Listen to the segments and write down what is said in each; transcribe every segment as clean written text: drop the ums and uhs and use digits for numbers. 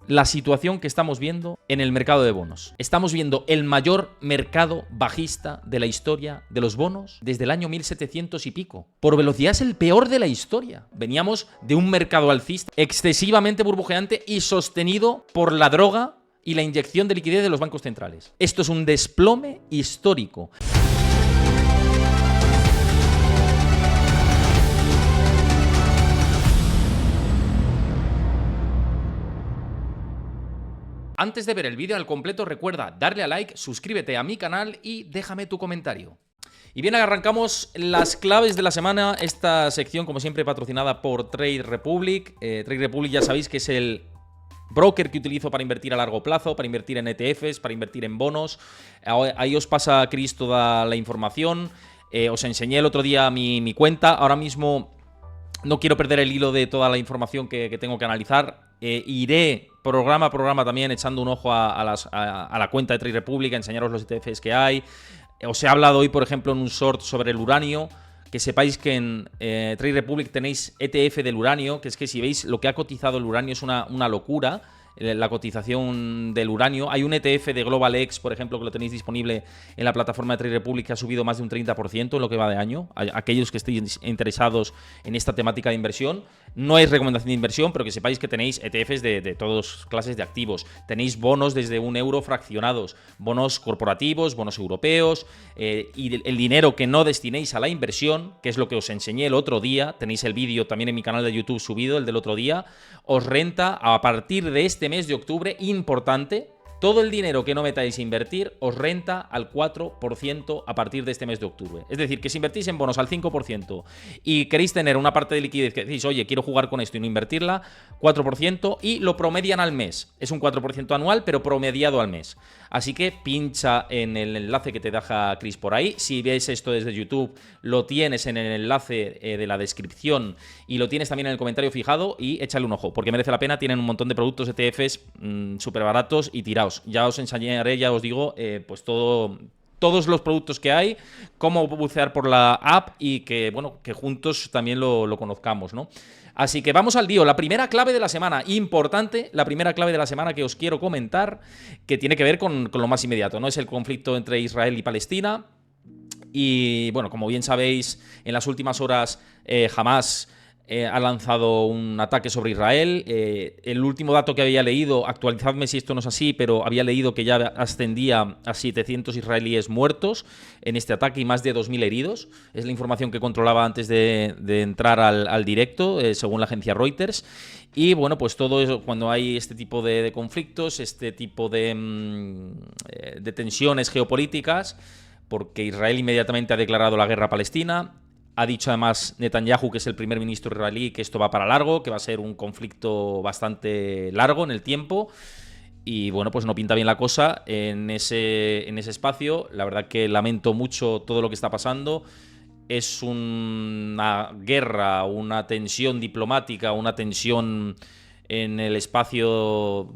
la situación que estamos viendo en el mercado de bonos. Estamos viendo el mayor mercado bajista de la historia de los bonos desde el año 1700 y pico. Por velocidad es el peor de la historia. Veníamos de un mercado alcista excesivamente burbujeante y sostenido por la droga y la inyección de liquidez de los bancos centrales. Esto es un desplome histórico. Antes de ver el vídeo al completo, recuerda darle a like, suscríbete a mi canal y déjame tu comentario. Y bien, arrancamos las claves de la semana. Esta sección, como siempre, patrocinada por Trade Republic. Trade Republic ya sabéis que es el broker que utilizo para invertir a largo plazo, para invertir en ETFs, para invertir en bonos. Ahí os pasa Chris toda la información. Os enseñé el otro día mi cuenta. Ahora mismo no quiero perder el hilo de toda la información que tengo que analizar. Iré programa a programa también echando un ojo a la cuenta de Trade Republic, a enseñaros los ETFs que hay. Os he hablado hoy, por ejemplo, en un short sobre el uranio. Que sepáis que en Trade Republic tenéis ETF del uranio, que es que si veis lo que ha cotizado el uranio es una locura. La cotización del uranio. Hay un ETF de Global X, por ejemplo, que lo tenéis disponible en la plataforma de Trade Republic, que ha subido más de un 30% en lo que va de año. Aquellos que estéis interesados en esta temática de inversión, no es recomendación de inversión, pero que sepáis que tenéis ETFs de todas clases de activos. Tenéis bonos desde €1 fraccionados, bonos corporativos, bonos europeos, y el dinero que no destinéis a la inversión, que es lo que os enseñé el otro día, tenéis el vídeo también en mi canal de YouTube subido, el del otro día, os renta a partir de este mes de octubre, importante, todo el dinero que no metáis a invertir os renta al 4% a partir de este mes de octubre. Es decir, que si invertís en bonos al 5% y queréis tener una parte de liquidez que decís, oye, quiero jugar con esto y no invertirla, 4%, y lo promedian al mes. Es un 4% anual, pero promediado al mes. Así que pincha en el enlace que te deja Chris por ahí. Si ves esto desde YouTube, lo tienes en el enlace de la descripción y lo tienes también en el comentario fijado, y échale un ojo, porque merece la pena. Tienen un montón de productos ETFs súper baratos y tirados. Ya os enseñaré, ya os digo, pues todos los productos que hay, cómo bucear por la app y que, bueno, que juntos también lo conozcamos, ¿no? Así que vamos al lío. La primera clave de la semana, importante, la primera clave de la semana que os quiero comentar, que tiene que ver con lo más inmediato, ¿no? Es el conflicto entre Israel y Palestina. Y, bueno, como bien sabéis, en las últimas horas Hamás ha lanzado un ataque sobre Israel. El último dato que había leído, actualizadme si esto no es así, pero había leído que ya ascendía a 700 israelíes muertos en este ataque y más de 2.000 heridos. Es la información que controlaba antes de entrar al directo, según la agencia Reuters. Y bueno, pues todo eso, cuando hay este tipo de conflictos, este tipo de tensiones geopolíticas, porque Israel inmediatamente ha declarado la guerra a Palestina. Ha dicho además Netanyahu, que es el primer ministro israelí, que esto va para largo, que va a ser un conflicto bastante largo en el tiempo. Y bueno, pues no pinta bien la cosa en ese espacio. La verdad que lamento mucho todo lo que está pasando. Es una guerra, una tensión diplomática, una tensión en el espacio,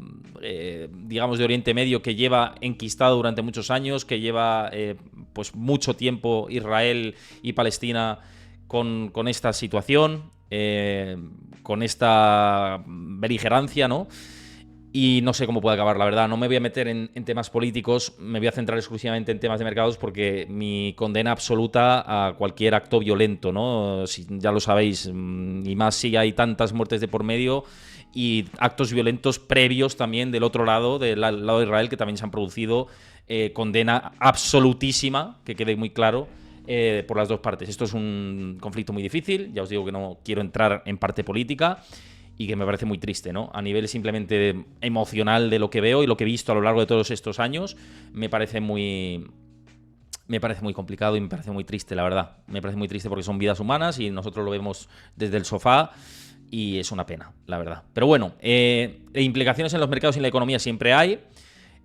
digamos, de Oriente Medio, que lleva enquistado durante muchos años, que lleva pues mucho tiempo Israel y Palestina con esta situación, con esta beligerancia, ¿no? Y no sé cómo puede acabar, la verdad. No me voy a meter en temas políticos, me voy a centrar exclusivamente en temas de mercados, porque mi condena absoluta a cualquier acto violento, ¿no? Si, ya lo sabéis, y más si hay tantas muertes de por medio y actos violentos previos también del otro lado, del lado de Israel, que también se han producido. Condena absolutísima, que quede muy claro, por las dos partes. Esto es un conflicto muy difícil, ya os digo que no quiero entrar en parte política, y que me parece muy triste, ¿no? A nivel simplemente emocional de lo que veo y lo que he visto a lo largo de todos estos años, me parece muy complicado y me parece muy triste, la verdad. Me parece muy triste porque son vidas humanas y nosotros lo vemos desde el sofá y es una pena, la verdad. Pero bueno, implicaciones en los mercados y en la economía siempre hay.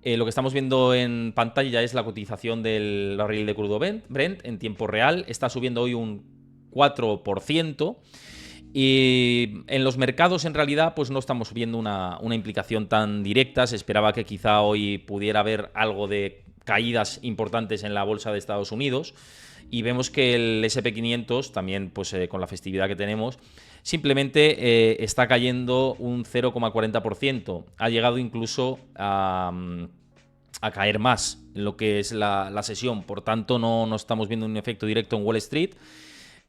Lo que estamos viendo en pantalla ya es la cotización del barril de crudo Brent en tiempo real. Está subiendo hoy un 4%. Y en los mercados, en realidad, pues no estamos viendo una implicación tan directa. Se esperaba que quizá hoy pudiera haber algo de caídas importantes en la bolsa de Estados Unidos. Y vemos que el S&P 500, también pues con la festividad que tenemos, simplemente está cayendo un 0,40%. Ha llegado incluso a caer más en lo que es la sesión. Por tanto, no estamos viendo un efecto directo en Wall Street.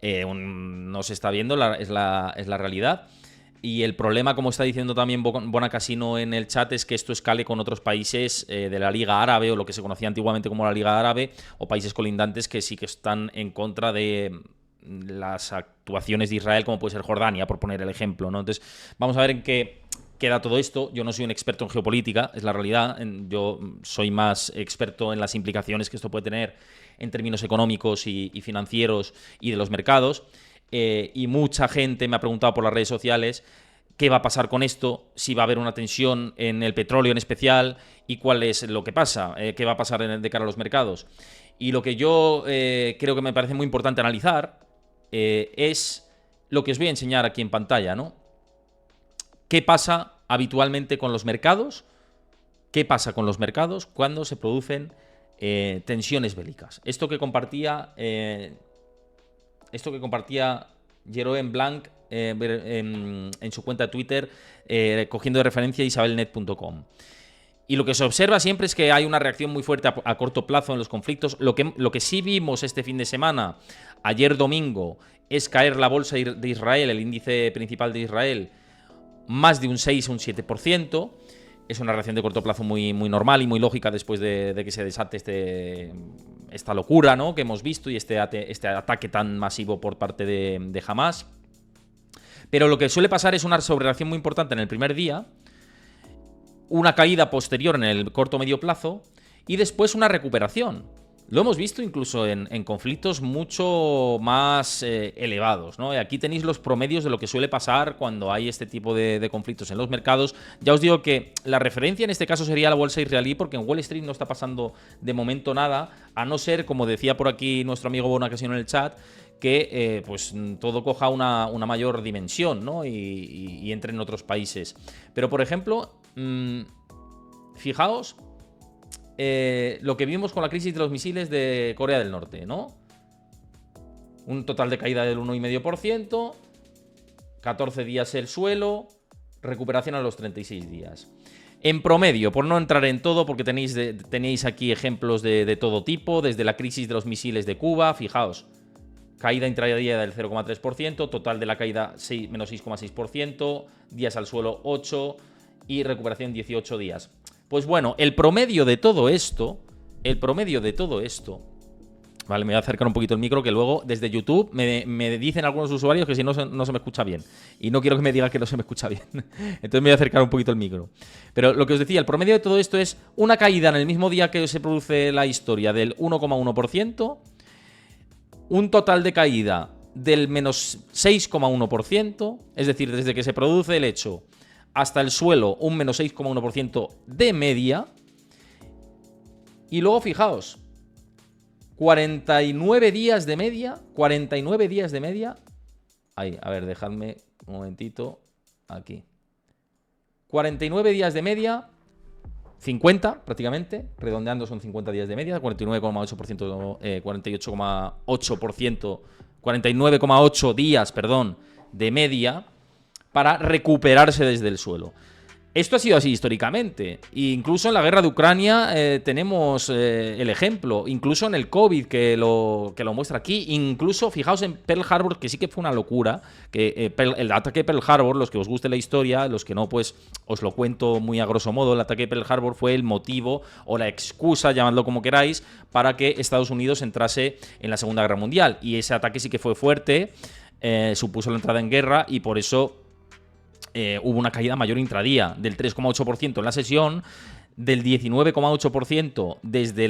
No se está viendo, es la realidad. Y el problema, como está diciendo también Bona Casino en el chat, es que esto escale con otros países de la Liga Árabe, o lo que se conocía antiguamente como la Liga Árabe, o países colindantes que sí que están en contra de las actuaciones de Israel, como puede ser Jordania, por poner el ejemplo, ¿no? Entonces, vamos a ver en qué queda todo esto. Yo no soy un experto en geopolítica, es la realidad. Yo soy más experto en las implicaciones que esto puede tener en términos económicos y financieros y de los mercados. Y mucha gente me ha preguntado por las redes sociales qué va a pasar con esto, si va a haber una tensión en el petróleo en especial y cuál es lo que pasa, qué va a pasar de cara a los mercados. Y lo que yo creo que me parece muy importante analizar es lo que os voy a enseñar aquí en pantalla, ¿no? ¿Qué pasa habitualmente con los mercados? ¿Qué pasa con los mercados cuando se producen tensiones bélicas? Esto que compartía Jeroen Blanc en su cuenta de Twitter, cogiendo de referencia isabelnet.com. Y lo que se observa siempre es que hay una reacción muy fuerte a corto plazo en los conflictos. Lo que sí vimos este fin de semana, ayer domingo, es caer la bolsa de Israel, el índice principal de Israel, más de un 6 o un 7%. Es una reacción de corto plazo muy normal y muy lógica después de que se desate esta locura, ¿no?, que hemos visto, y este ataque tan masivo por parte de Hamas. Pero lo que suele pasar es una sobrereacción muy importante en el primer día, una caída posterior en el corto medio plazo y después una recuperación. Lo hemos visto incluso en conflictos mucho más elevados, ¿no? Y aquí tenéis los promedios de lo que suele pasar cuando hay este tipo de conflictos en los mercados. Ya os digo que la referencia en este caso sería la bolsa israelí, porque en Wall Street no está pasando de momento nada, a no ser, como decía por aquí nuestro amigo Bona Casino en el chat, que pues todo coja una mayor dimensión, ¿no? Y entre en otros países. Pero, por ejemplo, fijaos lo que vimos con la crisis de los misiles de Corea del Norte, ¿no? Un total de caída del 1,5%, 14 días el suelo, recuperación a los 36 días. En promedio, por no entrar en todo, porque tenéis aquí ejemplos de todo tipo, desde la crisis de los misiles de Cuba, fijaos, caída intradía del 0,3%, total de la caída menos 6,6%, días al suelo 8 y recuperación 18 días. Pues bueno, el promedio de todo esto, vale, me voy a acercar un poquito el micro, que luego desde YouTube me dicen algunos usuarios que si no se me escucha bien. Y no quiero que me digan que no se me escucha bien. Entonces me voy a acercar un poquito el micro. Pero lo que os decía, el promedio de todo esto es una caída en el mismo día que se produce la historia del 1,1%, un total de caída del menos 6,1%, es decir, desde que se produce el hecho hasta el suelo, un menos 6,1% de media. Y luego, fijaos, 49 días de media. Ahí, a ver, dejadme un momentito. Aquí. 49 días de media. 50 prácticamente. Redondeando son 50 días de media. 49,8%, 48,8%. 49,8 días, perdón, de media, para recuperarse desde el suelo. Esto ha sido así históricamente. E incluso en la guerra de Ucrania tenemos el ejemplo. Incluso en el COVID, que lo muestra aquí. Incluso, fijaos en Pearl Harbor, que sí que fue una locura. Que el ataque de Pearl Harbor, los que os guste la historia, los que no, pues os lo cuento muy a grosso modo. El ataque de Pearl Harbor fue el motivo o la excusa, llamadlo como queráis, para que Estados Unidos entrase en la Segunda Guerra Mundial. Y ese ataque sí que fue fuerte, supuso la entrada en guerra, y por eso hubo una caída mayor intradía del 3,8% en la sesión, del 19,8% desde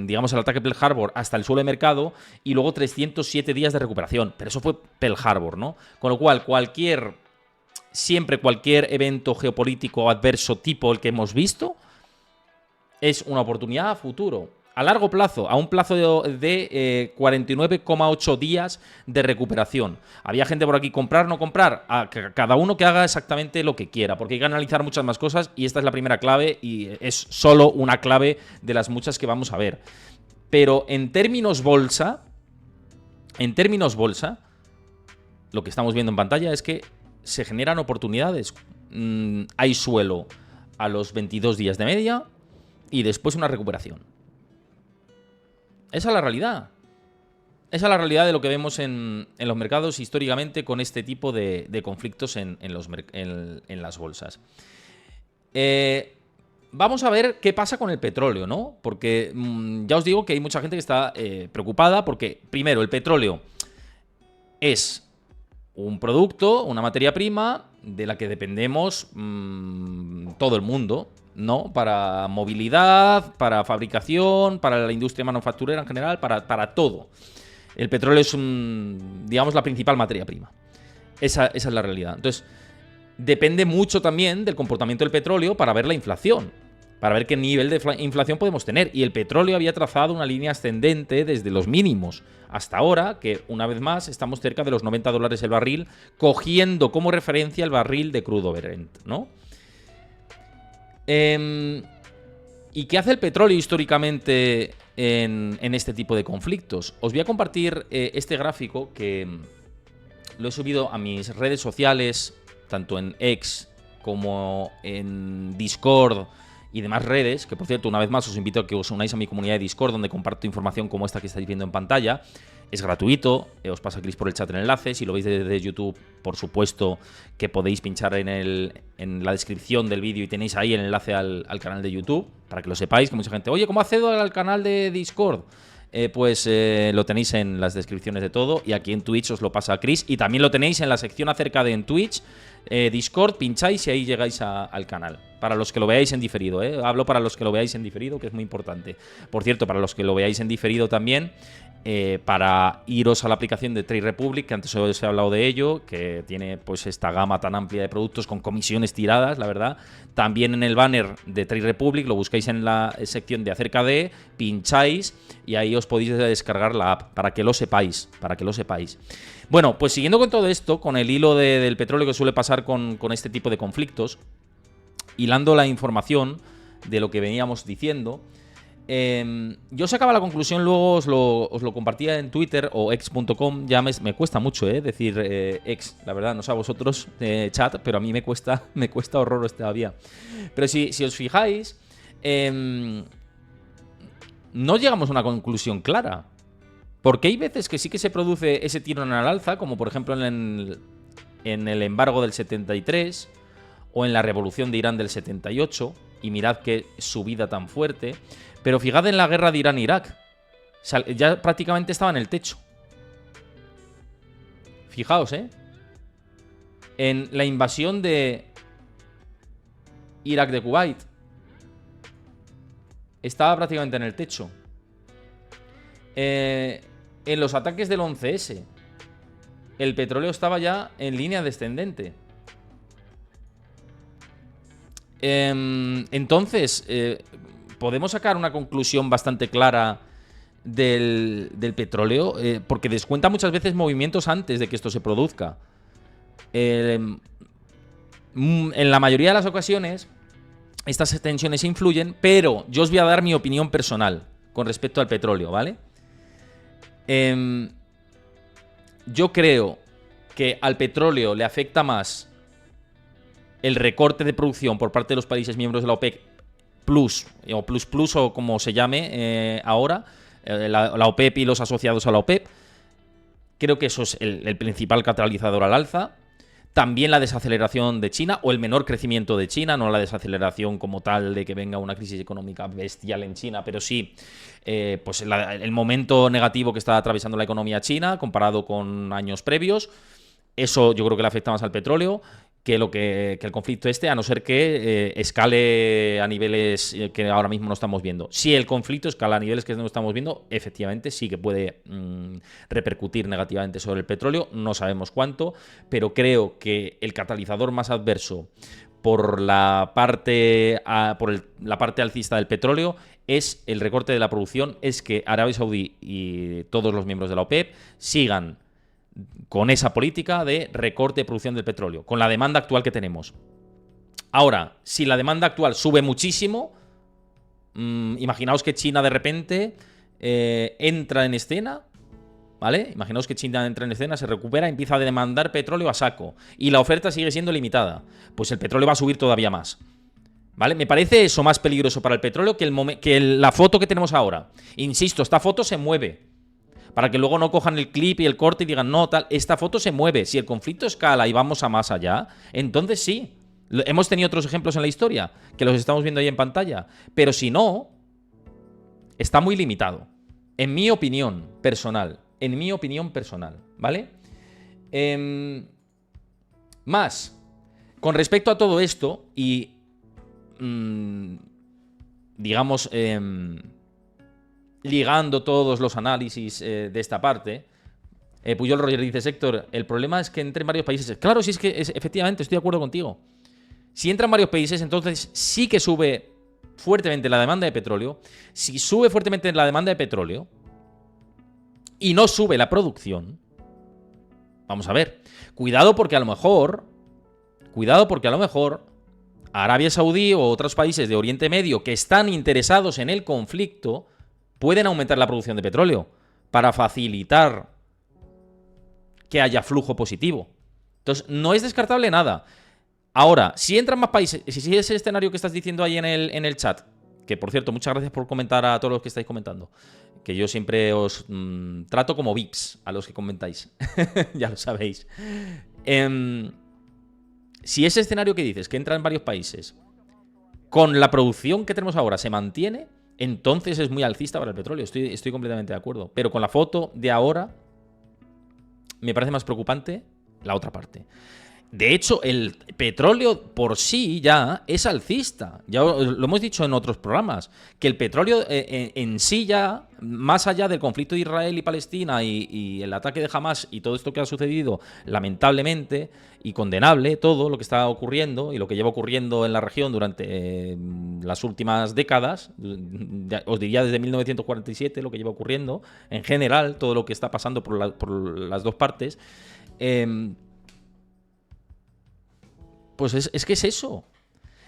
digamos, el ataque Pearl Harbor hasta el suelo de mercado, y luego 307 días de recuperación. Pero eso fue Pearl Harbor, ¿no? Con lo cual, siempre cualquier evento geopolítico adverso tipo el que hemos visto es una oportunidad a futuro. A largo plazo, a un plazo de 49,8 días de recuperación. Había gente por aquí, comprar, no comprar. Cada uno que haga exactamente lo que quiera, porque hay que analizar muchas más cosas, y esta es la primera clave, y es solo una clave de las muchas que vamos a ver. Pero en términos bolsa, lo que estamos viendo en pantalla es que se generan oportunidades. Hay suelo a los 22 días de media y después una recuperación. Esa es la realidad. Esa es la realidad de lo que vemos en los mercados históricamente con este tipo de conflictos en las bolsas. Vamos a ver qué pasa con el petróleo, ¿no? Porque ya os digo que hay mucha gente que está preocupada porque, primero, el petróleo es un producto, una materia prima de la que dependemos todo el mundo, ¿no? Para movilidad, para fabricación, para la industria manufacturera en general, para todo. El petróleo es, digamos, la principal materia prima. Esa es la realidad. Entonces, depende mucho también del comportamiento del petróleo para ver la inflación, para ver qué nivel de inflación podemos tener. Y el petróleo había trazado una línea ascendente desde los mínimos hasta ahora, que una vez más estamos cerca de los $90 el barril, cogiendo como referencia el barril de crudo Brent, ¿no? ¿Y qué hace el petróleo históricamente en este tipo de conflictos? Os voy a compartir este gráfico que lo he subido a mis redes sociales, tanto en X como en Discord y demás redes, que por cierto, una vez más os invito a que os unáis a mi comunidad de Discord, donde comparto información como esta que estáis viendo en pantalla. Es gratuito, os paso clic por el chat el enlace. Si lo veis desde YouTube, por supuesto que podéis pinchar en la descripción del vídeo y tenéis ahí el enlace al canal de YouTube, para que lo sepáis, que mucha gente, oye, ¿cómo accedo al canal de Discord? Pues lo tenéis en las descripciones de todo, y aquí en Twitch os lo pasa Chris, y también lo tenéis en la sección acerca de en Twitch, Discord, pincháis y ahí llegáis al canal. Para los que lo veáis en diferido, hablo para los que lo veáis en diferido, que es muy importante. Por cierto, para los que lo veáis en diferido también, para iros a la aplicación de Trade Republic, que antes os he hablado de ello, que tiene pues esta gama tan amplia de productos con comisiones tiradas, la verdad. También en el banner de Trade Republic lo buscáis en la sección de acerca de, pincháis y ahí os podéis descargar la app, para que lo sepáis, Bueno, pues siguiendo con todo esto, con el hilo del petróleo que suele pasar con este tipo de conflictos, hilando la información de lo que veníamos diciendo, yo sacaba la conclusión, luego os lo compartía en Twitter o x.com. Ya me cuesta mucho decir X, la verdad, no sé a vosotros, chat, pero a mí me cuesta horrores todavía. Pero si os fijáis, no llegamos a una conclusión clara, porque hay veces que sí que se produce ese tirón al alza, como por ejemplo en el embargo del 73 o en la revolución de Irán del 78, y mirad qué subida tan fuerte. Pero fijad en la guerra de Irán-Irak, ya prácticamente estaba en el techo. Fijaos, en la invasión de Irak de Kuwait, estaba prácticamente en el techo. En los ataques del 11S, el petróleo estaba ya en línea descendente. Entonces, podemos sacar una conclusión bastante clara del petróleo, porque descuenta muchas veces movimientos antes de que esto se produzca. En la mayoría de las ocasiones, estas tensiones influyen, pero yo os voy a dar mi opinión personal con respecto al petróleo, ¿vale? Yo creo que al petróleo le afecta más el recorte de producción por parte de los países miembros de la OPEC Plus, o Plus, o como se llame ahora, la OPEP y los asociados a la OPEP. Creo que eso es el principal catalizador al alza. También la desaceleración de China, o el menor crecimiento de China, no la desaceleración como tal de que venga una crisis económica bestial en China, pero sí pues el momento negativo que está atravesando la economía china comparado con años previos. Eso yo creo que le afecta más al petróleo que el conflicto a no ser que escale a niveles que ahora mismo no estamos viendo. Si el conflicto escala a niveles que no estamos viendo, efectivamente sí que puede repercutir negativamente sobre el petróleo, no sabemos cuánto, pero creo que el catalizador más adverso por la parte alcista del petróleo es el recorte de la producción, es que Arabia Saudí y todos los miembros de la OPEP sigan con esa política de recorte de producción del petróleo, con la demanda actual que tenemos. Ahora, si la demanda actual sube muchísimo, imaginaos que China de repente entra en escena, ¿vale? Imaginaos que China entra en escena, se recupera, empieza a demandar petróleo a saco y la oferta sigue siendo limitada. Pues el petróleo va a subir todavía más, ¿vale? Me parece eso más peligroso para el petróleo que la foto que tenemos ahora. Insisto, esta foto se mueve. Para que luego no cojan el clip y el corte y digan, no, tal, esta foto se mueve. Si el conflicto escala y vamos a más allá, entonces sí. Hemos tenido otros ejemplos en la historia, que los estamos viendo ahí en pantalla. Pero si no, está muy limitado. En mi opinión personal. En mi opinión personal, ¿vale? Más, con respecto a todo esto y, digamos, ligando todos los análisis de esta parte, Puyol Roger dice, Héctor, el problema es que entren varios países. Claro, sí, es que efectivamente estoy de acuerdo contigo. Si entran varios países, entonces sí que sube fuertemente la demanda de petróleo. Si sube fuertemente la demanda de petróleo y no sube la producción, vamos a ver, cuidado porque a lo mejor Arabia Saudí o otros países de Oriente Medio que están interesados en el conflicto pueden aumentar la producción de petróleo para facilitar que haya flujo positivo. Entonces, no es descartable nada. Ahora, si entran más países, si ese escenario que estás diciendo ahí en el chat, que por cierto, muchas gracias por comentar a todos los que estáis comentando, que yo siempre os trato como VIPs a los que comentáis, ya lo sabéis. Si ese escenario que dices, que entran varios países, con la producción que tenemos ahora se mantiene, entonces es muy alcista para el petróleo, estoy completamente de acuerdo. Pero con la foto de ahora, me parece más preocupante la otra parte. De hecho, el petróleo por sí ya es alcista. Ya lo hemos dicho en otros programas, que el petróleo en sí ya, más allá del conflicto de Israel y Palestina y el ataque de Hamas y todo esto que ha sucedido, lamentablemente y condenable, todo lo que está ocurriendo y lo que lleva ocurriendo en la región durante las últimas décadas, os diría desde 1947 lo que lleva ocurriendo, en general, todo lo que está pasando por las dos partes, pues es que es eso.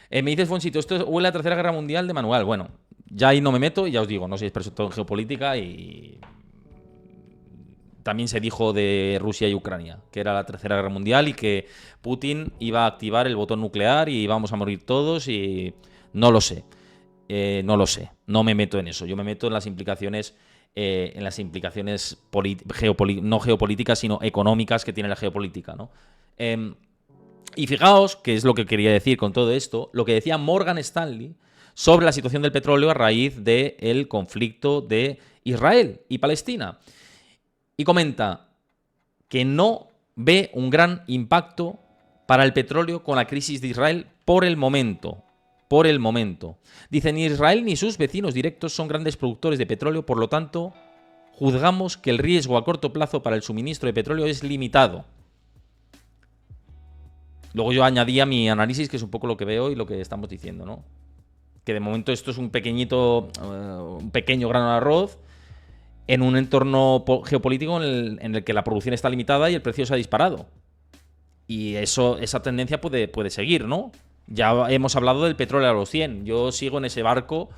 Me dices, Fonsito, esto huele a Tercera Guerra Mundial de manual. Bueno, ya ahí no me meto y ya os digo, no soy experto en geopolítica y también se dijo de Rusia y Ucrania, que era la Tercera Guerra Mundial y que Putin iba a activar el botón nuclear y íbamos a morir todos y no lo sé. No lo sé. No me meto en eso. Yo me meto en las implicaciones no geopolíticas, sino económicas que tiene la geopolítica, ¿no? Y fijaos, que es lo que quería decir con todo esto, lo que decía Morgan Stanley sobre la situación del petróleo a raíz del conflicto de Israel y Palestina. Y comenta que no ve un gran impacto para el petróleo con la crisis de Israel por el momento. Por el momento. Dice, ni Israel ni sus vecinos directos son grandes productores de petróleo, por lo tanto, juzgamos que el riesgo a corto plazo para el suministro de petróleo es limitado. Luego yo añadía mi análisis, que es un poco lo que veo y lo que estamos diciendo, ¿no? Que de momento esto es un pequeño grano de arroz en un entorno geopolítico en el que la producción está limitada y el precio se ha disparado. Y esa tendencia puede seguir, ¿no? Ya hemos hablado del petróleo a los 100. Yo sigo en ese barco,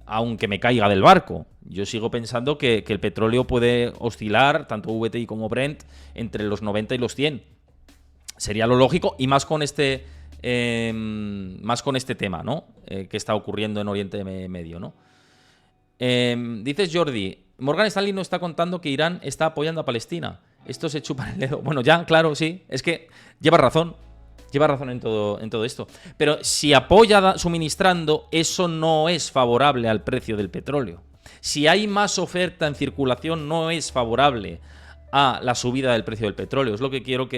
aunque me caiga del barco. Yo sigo pensando que el petróleo puede oscilar, tanto VTI como Brent, entre los 90 y los 100. Sería lo lógico, y más con este tema, ¿no? Que está ocurriendo en Oriente Medio, ¿no? Dices, Jordi, Morgan Stanley no está contando que Irán está apoyando a Palestina. Esto se chupa el dedo. Bueno, ya, claro, sí. Es que lleva razón. Lleva razón en todo esto. Pero si apoya suministrando, eso no es favorable al precio del petróleo. Si hay más oferta en circulación, no es favorable a la subida del precio del petróleo. Es lo que quiero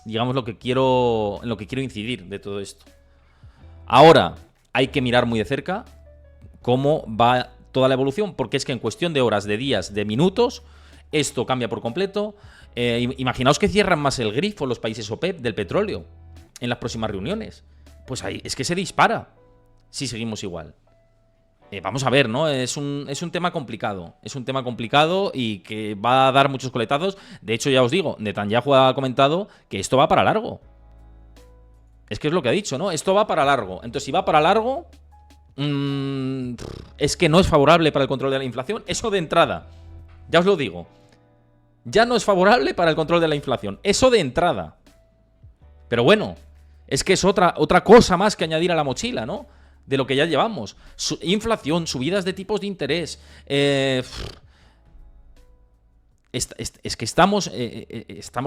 digamos en lo que quiero incidir de todo esto. Ahora hay que mirar muy de cerca cómo va toda la evolución, porque es que en cuestión de horas, de días, de minutos, esto cambia por completo. Imaginaos que cierran más el grifo los países OPEP del petróleo en las próximas reuniones. Pues ahí es que se dispara si seguimos igual. Vamos a ver, ¿no? Es un tema complicado. Es un tema complicado y que va a dar muchos coletazos. De hecho, ya os digo, Netanyahu ha comentado que esto va para largo. Es que es lo que ha dicho, ¿no? Esto va para largo. Entonces, si va para largo, es que no es favorable para el control de la inflación. Eso de entrada, ya os lo digo. Ya no es favorable para el control de la inflación. Eso de entrada. Pero bueno, es que es otra cosa más que añadir a la mochila, ¿no? De lo que ya llevamos. Inflación, subidas de tipos de interés. Es que estamos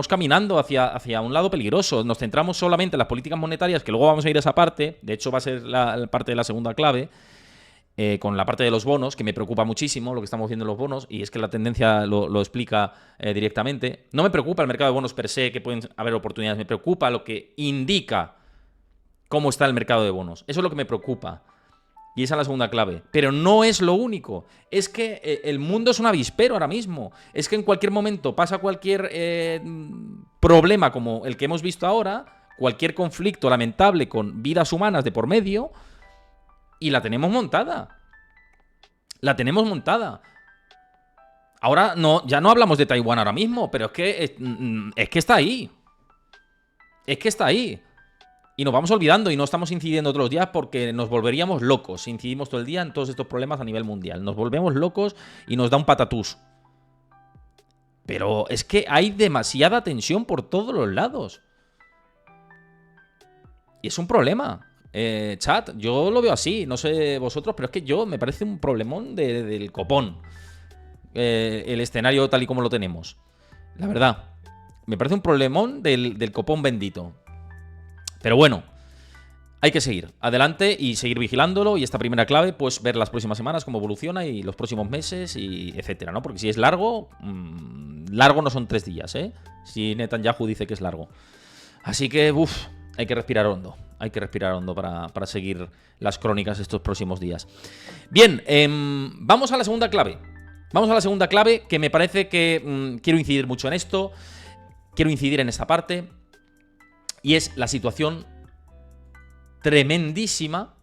caminando hacia un lado peligroso. Nos centramos solamente en las políticas monetarias, que luego vamos a ir a esa parte. De hecho, va a ser la parte de la segunda clave. Con la parte de los bonos, que me preocupa muchísimo lo que estamos viendo en los bonos, y es que la tendencia lo explica directamente. No me preocupa el mercado de bonos per se, que pueden haber oportunidades, me preocupa lo que indica cómo está el mercado de bonos. Eso es lo que me preocupa. Y esa es la segunda clave. Pero no es lo único. Es que el mundo es un avispero ahora mismo. Es que en cualquier momento pasa cualquier problema como el que hemos visto ahora, cualquier conflicto lamentable con vidas humanas de por medio, y la tenemos montada. La tenemos montada. Ahora no, ya no hablamos de Taiwán ahora mismo, pero es que está ahí. Es que está ahí. Y nos vamos olvidando y no estamos incidiendo todos los días porque nos volveríamos locos si incidimos todo el día en todos estos problemas a nivel mundial. Nos volvemos locos y nos da un patatús. Pero es que hay demasiada tensión por todos los lados. Y es un problema. Chat, yo lo veo así, no sé vosotros, pero es que me parece un problemón del copón. El escenario tal y como lo tenemos. La verdad, me parece un problemón del copón bendito. Pero bueno, hay que seguir adelante y seguir vigilándolo. Y esta primera clave, pues ver las próximas semanas cómo evoluciona y los próximos meses y etcétera, ¿no? Porque si es largo, largo no son 3 días, ¿eh? Si Netanyahu dice que es largo. Así que, hay que respirar hondo. Hay que respirar hondo para seguir las crónicas estos próximos días. Bien, vamos a la segunda clave. Vamos a la segunda clave, que me parece que quiero incidir mucho en esto. Quiero incidir en esta parte. Y es la situación tremendísima.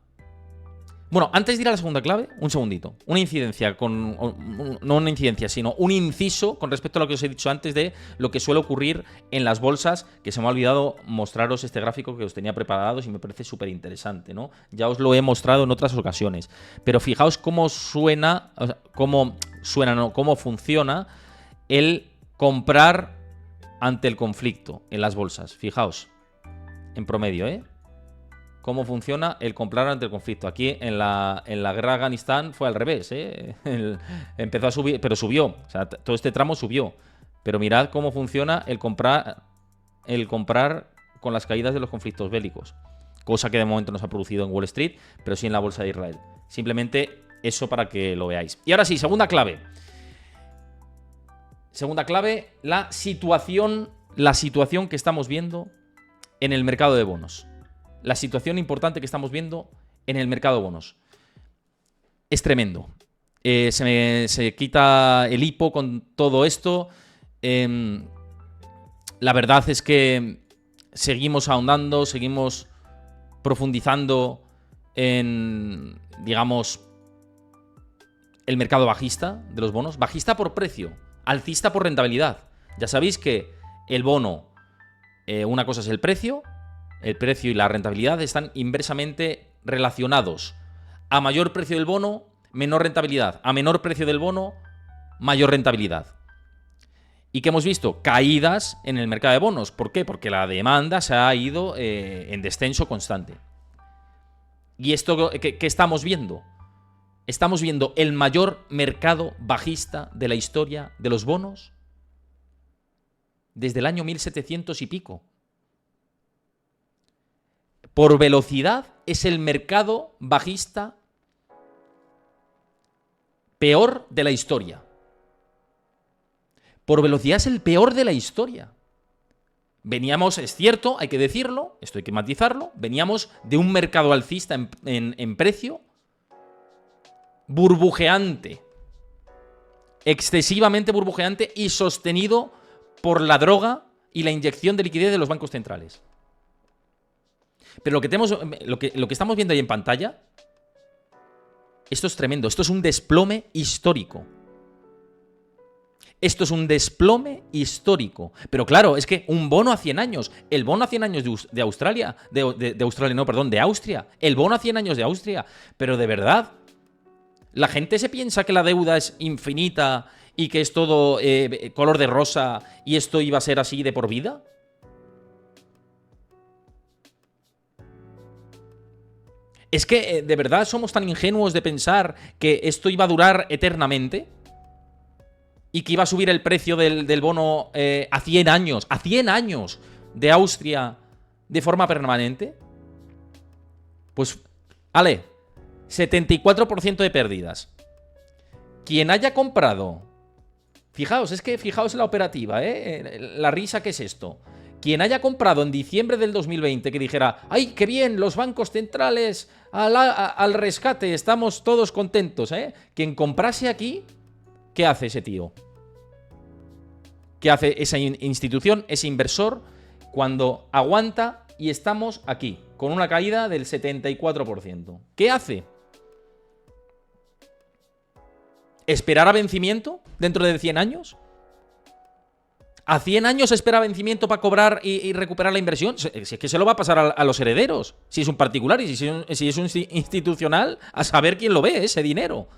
Bueno, antes de ir a la segunda clave, un segundito. Una incidencia no una incidencia, sino un inciso con respecto a lo que os he dicho antes de lo que suele ocurrir en las bolsas, que se me ha olvidado mostraros este gráfico que os tenía preparados y me parece súper interesante, ¿no? Ya os lo he mostrado en otras ocasiones. Pero fijaos cómo suena, o sea, cómo funciona el comprar ante el conflicto en las bolsas. Fijaos, en promedio, ¿eh? Cómo funciona el comprar ante el conflicto. Aquí en la guerra de Afganistán fue al revés, ¿eh? Empezó a subir, pero subió. O sea, todo este tramo subió. Pero mirad cómo funciona el comprar con las caídas de los conflictos bélicos. Cosa que de momento no se ha producido en Wall Street, pero sí en la bolsa de Israel. Simplemente eso para que lo veáis. Y ahora sí, segunda clave. Segunda clave, la situación que estamos viendo en el mercado de bonos. La situación importante que estamos viendo en el mercado de bonos. Es tremendo. Se quita el hipo con todo esto. La verdad es que seguimos ahondando, seguimos profundizando en, digamos, el mercado bajista de los bonos. Bajista por precio, alcista por rentabilidad. Ya sabéis que el bono, una cosa es el precio y la rentabilidad están inversamente relacionados. A mayor precio del bono, menor rentabilidad. A menor precio del bono, mayor rentabilidad. ¿Y qué hemos visto? Caídas en el mercado de bonos. ¿Por qué? Porque la demanda se ha ido en descenso constante. ¿Y esto qué estamos viendo? Estamos viendo el mayor mercado bajista de la historia de los bonos desde el año 1700 y pico. Por velocidad es el mercado bajista peor de la historia. Por velocidad es el peor de la historia. Veníamos, es cierto, hay que decirlo, esto hay que matizarlo, veníamos de un mercado alcista en precio burbujeante, excesivamente burbujeante y sostenido por la droga y la inyección de liquidez de los bancos centrales. Pero lo que estamos viendo ahí en pantalla, esto es tremendo, esto es un desplome histórico. Esto es un desplome histórico. Pero claro, es que un bono a 100 años, el bono a 100 años de Australia, de Australia, no, perdón, de Austria, el bono a 100 años de Austria, pero de verdad, la gente se piensa que la deuda es infinita y que es todo color de rosa y esto iba a ser así de por vida. ¿Es que de verdad somos tan ingenuos de pensar que esto iba a durar eternamente? ¿Y que iba a subir el precio del bono a 100 años de Austria de forma permanente? Pues, ale, 74% de pérdidas. Quien haya comprado, fijaos en la operativa, la risa que es esto. Quien haya comprado en diciembre del 2020 que dijera, ¡ay, qué bien, los bancos centrales al rescate, estamos todos contentos! Quien comprase aquí, ¿qué hace ese tío? ¿Qué hace esa institución, ese inversor, cuando aguanta y estamos aquí, con una caída del 74%? ¿Qué hace? ¿Esperar a vencimiento dentro de 100 años? ¿A 100 años espera vencimiento para cobrar y recuperar la inversión? Si es que se lo va a pasar a los herederos. Si es un particular y si es un institucional, a saber quién lo ve, ese dinero.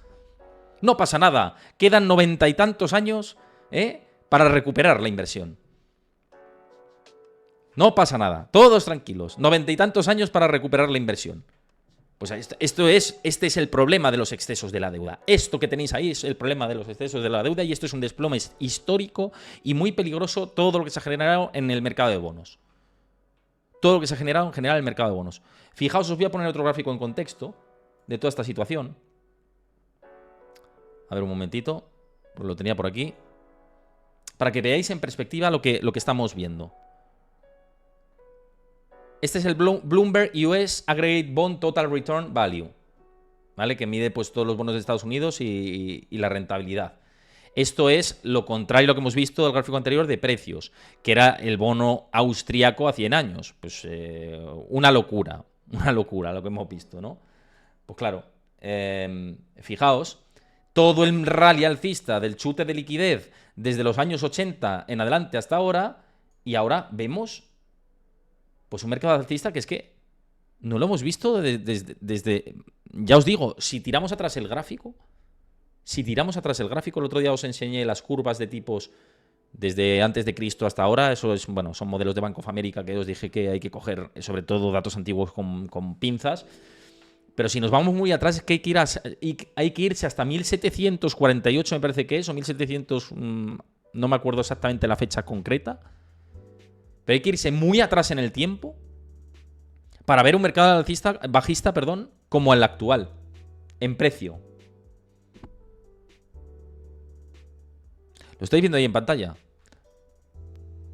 No pasa nada. Quedan 90 y tantos años para recuperar la inversión. No pasa nada. Todos tranquilos. 90 y tantos años para recuperar la inversión. Pues este es el problema de los excesos de la deuda. Esto que tenéis ahí es el problema de los excesos de la deuda y esto es un desplome histórico y muy peligroso todo lo que se ha generado en el mercado de bonos. Todo lo que se ha generado en general en el mercado de bonos. Fijaos, os voy a poner otro gráfico en contexto de toda esta situación. A ver un momentito, pues lo tenía por aquí. Para que veáis en perspectiva lo que estamos viendo. Este es el Bloomberg US Aggregate Bond Total Return Value, ¿vale? Que mide pues todos los bonos de Estados Unidos y la rentabilidad. Esto es lo contrario a lo que hemos visto del gráfico anterior de precios, que era el bono austriaco a 100 años. Pues una locura lo que hemos visto, ¿no? Pues claro, fijaos, todo el rally alcista del chute de liquidez desde los años 80 en adelante hasta ahora, y ahora vemos pues un mercado alcista que es que no lo hemos visto desde... Ya os digo, si tiramos atrás el gráfico, el otro día os enseñé las curvas de tipos desde antes de Cristo hasta ahora. Eso es, bueno, son modelos de Bank of America que os dije que hay que coger, sobre todo datos antiguos con pinzas. Pero si nos vamos muy atrás, es que hay que irse hasta 1748, me parece que es, o 1700, no me acuerdo exactamente la fecha concreta. Pero hay que irse muy atrás en el tiempo para ver un mercado bajista, como el actual, en precio. ¿Lo estáis viendo ahí en pantalla?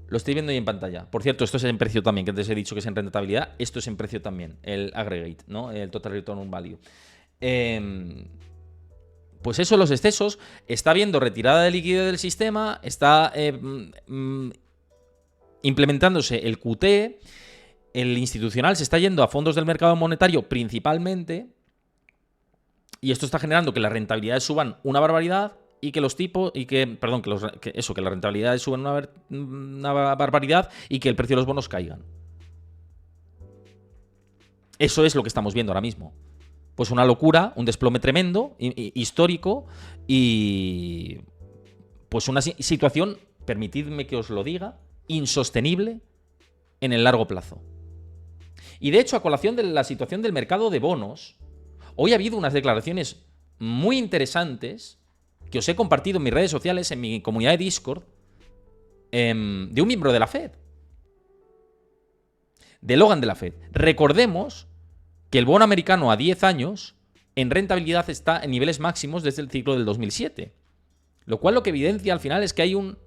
Lo estoy viendo ahí en pantalla. Por cierto, esto es en precio también, que antes he dicho que es en rentabilidad. Esto es en precio también, el aggregate, ¿no? El total return value. Pues eso, los excesos. Está habiendo retirada de liquidez del sistema. Está implementándose el QT. El institucional se está yendo a fondos del mercado monetario principalmente. Y esto está generando que las rentabilidades suban una barbaridad. Y que los tipos, que las rentabilidades suban una barbaridad y que el precio de los bonos caigan. Eso es lo que estamos viendo ahora mismo. Pues una locura, un desplome tremendo, histórico y pues una situación, permitidme que os lo diga, insostenible en el largo plazo. Y de hecho, a colación de la situación del mercado de bonos, hoy ha habido unas declaraciones muy interesantes que os he compartido en mis redes sociales, en mi comunidad de Discord, de un miembro de la Fed. De Logan de la Fed. Recordemos que el bono americano a 10 años en rentabilidad está en niveles máximos desde el ciclo del 2007. Lo cual lo que evidencia al final es que hay un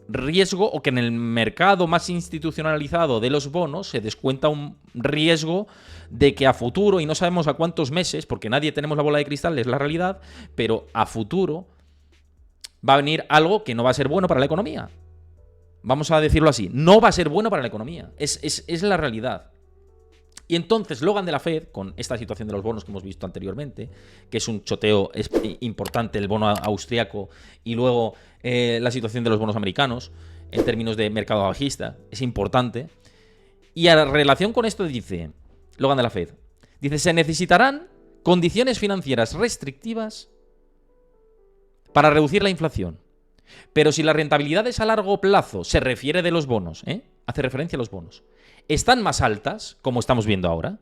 riesgo, o que en el mercado más institucionalizado de los bonos se descuenta un riesgo de que a futuro, y no sabemos a cuántos meses, porque nadie tenemos la bola de cristal, es la realidad, pero a futuro va a venir algo que no va a ser bueno para la economía. Vamos a decirlo así. No va a ser bueno para la economía. Es la realidad. Y entonces Logan de la Fed, con esta situación de los bonos que hemos visto anteriormente, que es un choteo importante, el bono austriaco, y luego la situación de los bonos americanos, en términos de mercado bajista, es importante. Y a relación con esto dice Logan de la Fed, dice, se necesitarán condiciones financieras restrictivas para reducir la inflación. Pero si las rentabilidades a largo plazo, se refiere de los bonos, hace referencia a los bonos, están más altas, como estamos viendo ahora,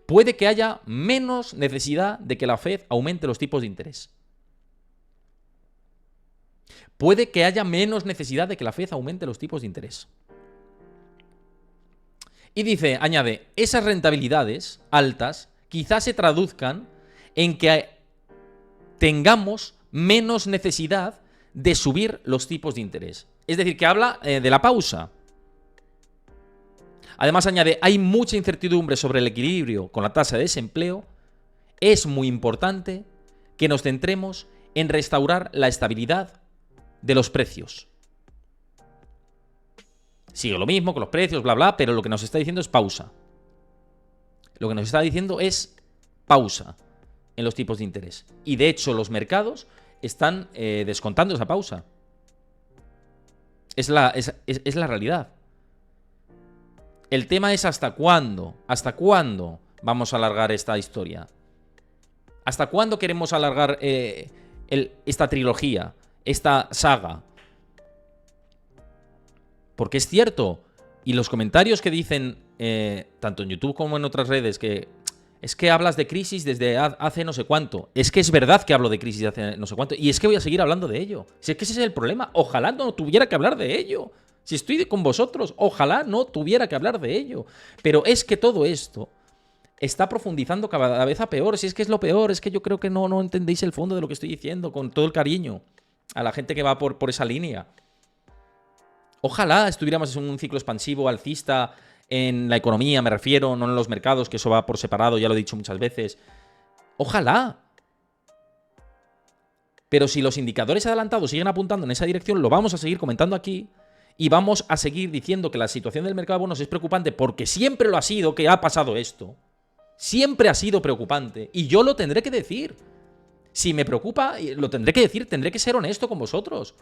puede que haya menos necesidad de que la Fed aumente los tipos de interés. Puede que haya menos necesidad de que la Fed aumente los tipos de interés. Y dice, añade, esas rentabilidades altas quizás se traduzcan en que tengamos menos necesidad de subir los tipos de interés. Es decir, que habla de la pausa. Además añade, hay mucha incertidumbre sobre el equilibrio con la tasa de desempleo. Es muy importante que nos centremos en restaurar la estabilidad de los precios. Sigue lo mismo con los precios, bla, bla, pero lo que nos está diciendo es pausa. Lo que nos está diciendo es pausa en los tipos de interés. Y de hecho los mercados están descontando esa pausa. Es la realidad. El tema es hasta cuándo vamos a alargar esta historia. ¿Hasta cuándo queremos alargar esta trilogía, esta saga? Porque es cierto, y los comentarios que dicen, tanto en YouTube como en otras redes, que es que hablas de crisis desde hace no sé cuánto. Es que es verdad que hablo de crisis desde hace no sé cuánto, y es que voy a seguir hablando de ello. Si es que ese es el problema, ojalá no tuviera que hablar de ello. Si estoy con vosotros, ojalá no tuviera que hablar de ello. Pero es que todo esto está profundizando cada vez a peor. Si es que es lo peor, es que yo creo que no entendéis el fondo de lo que estoy diciendo, con todo el cariño a la gente que va por esa línea. Ojalá estuviéramos en un ciclo expansivo, alcista, en la economía, me refiero, no en los mercados, que eso va por separado, ya lo he dicho muchas veces. Ojalá. Pero si los indicadores adelantados siguen apuntando en esa dirección, lo vamos a seguir comentando aquí y vamos a seguir diciendo que la situación del mercado de bonos es preocupante porque siempre lo ha sido que ha pasado esto. Siempre ha sido preocupante y yo lo tendré que decir. Si me preocupa, lo tendré que decir, tendré que ser honesto con vosotros.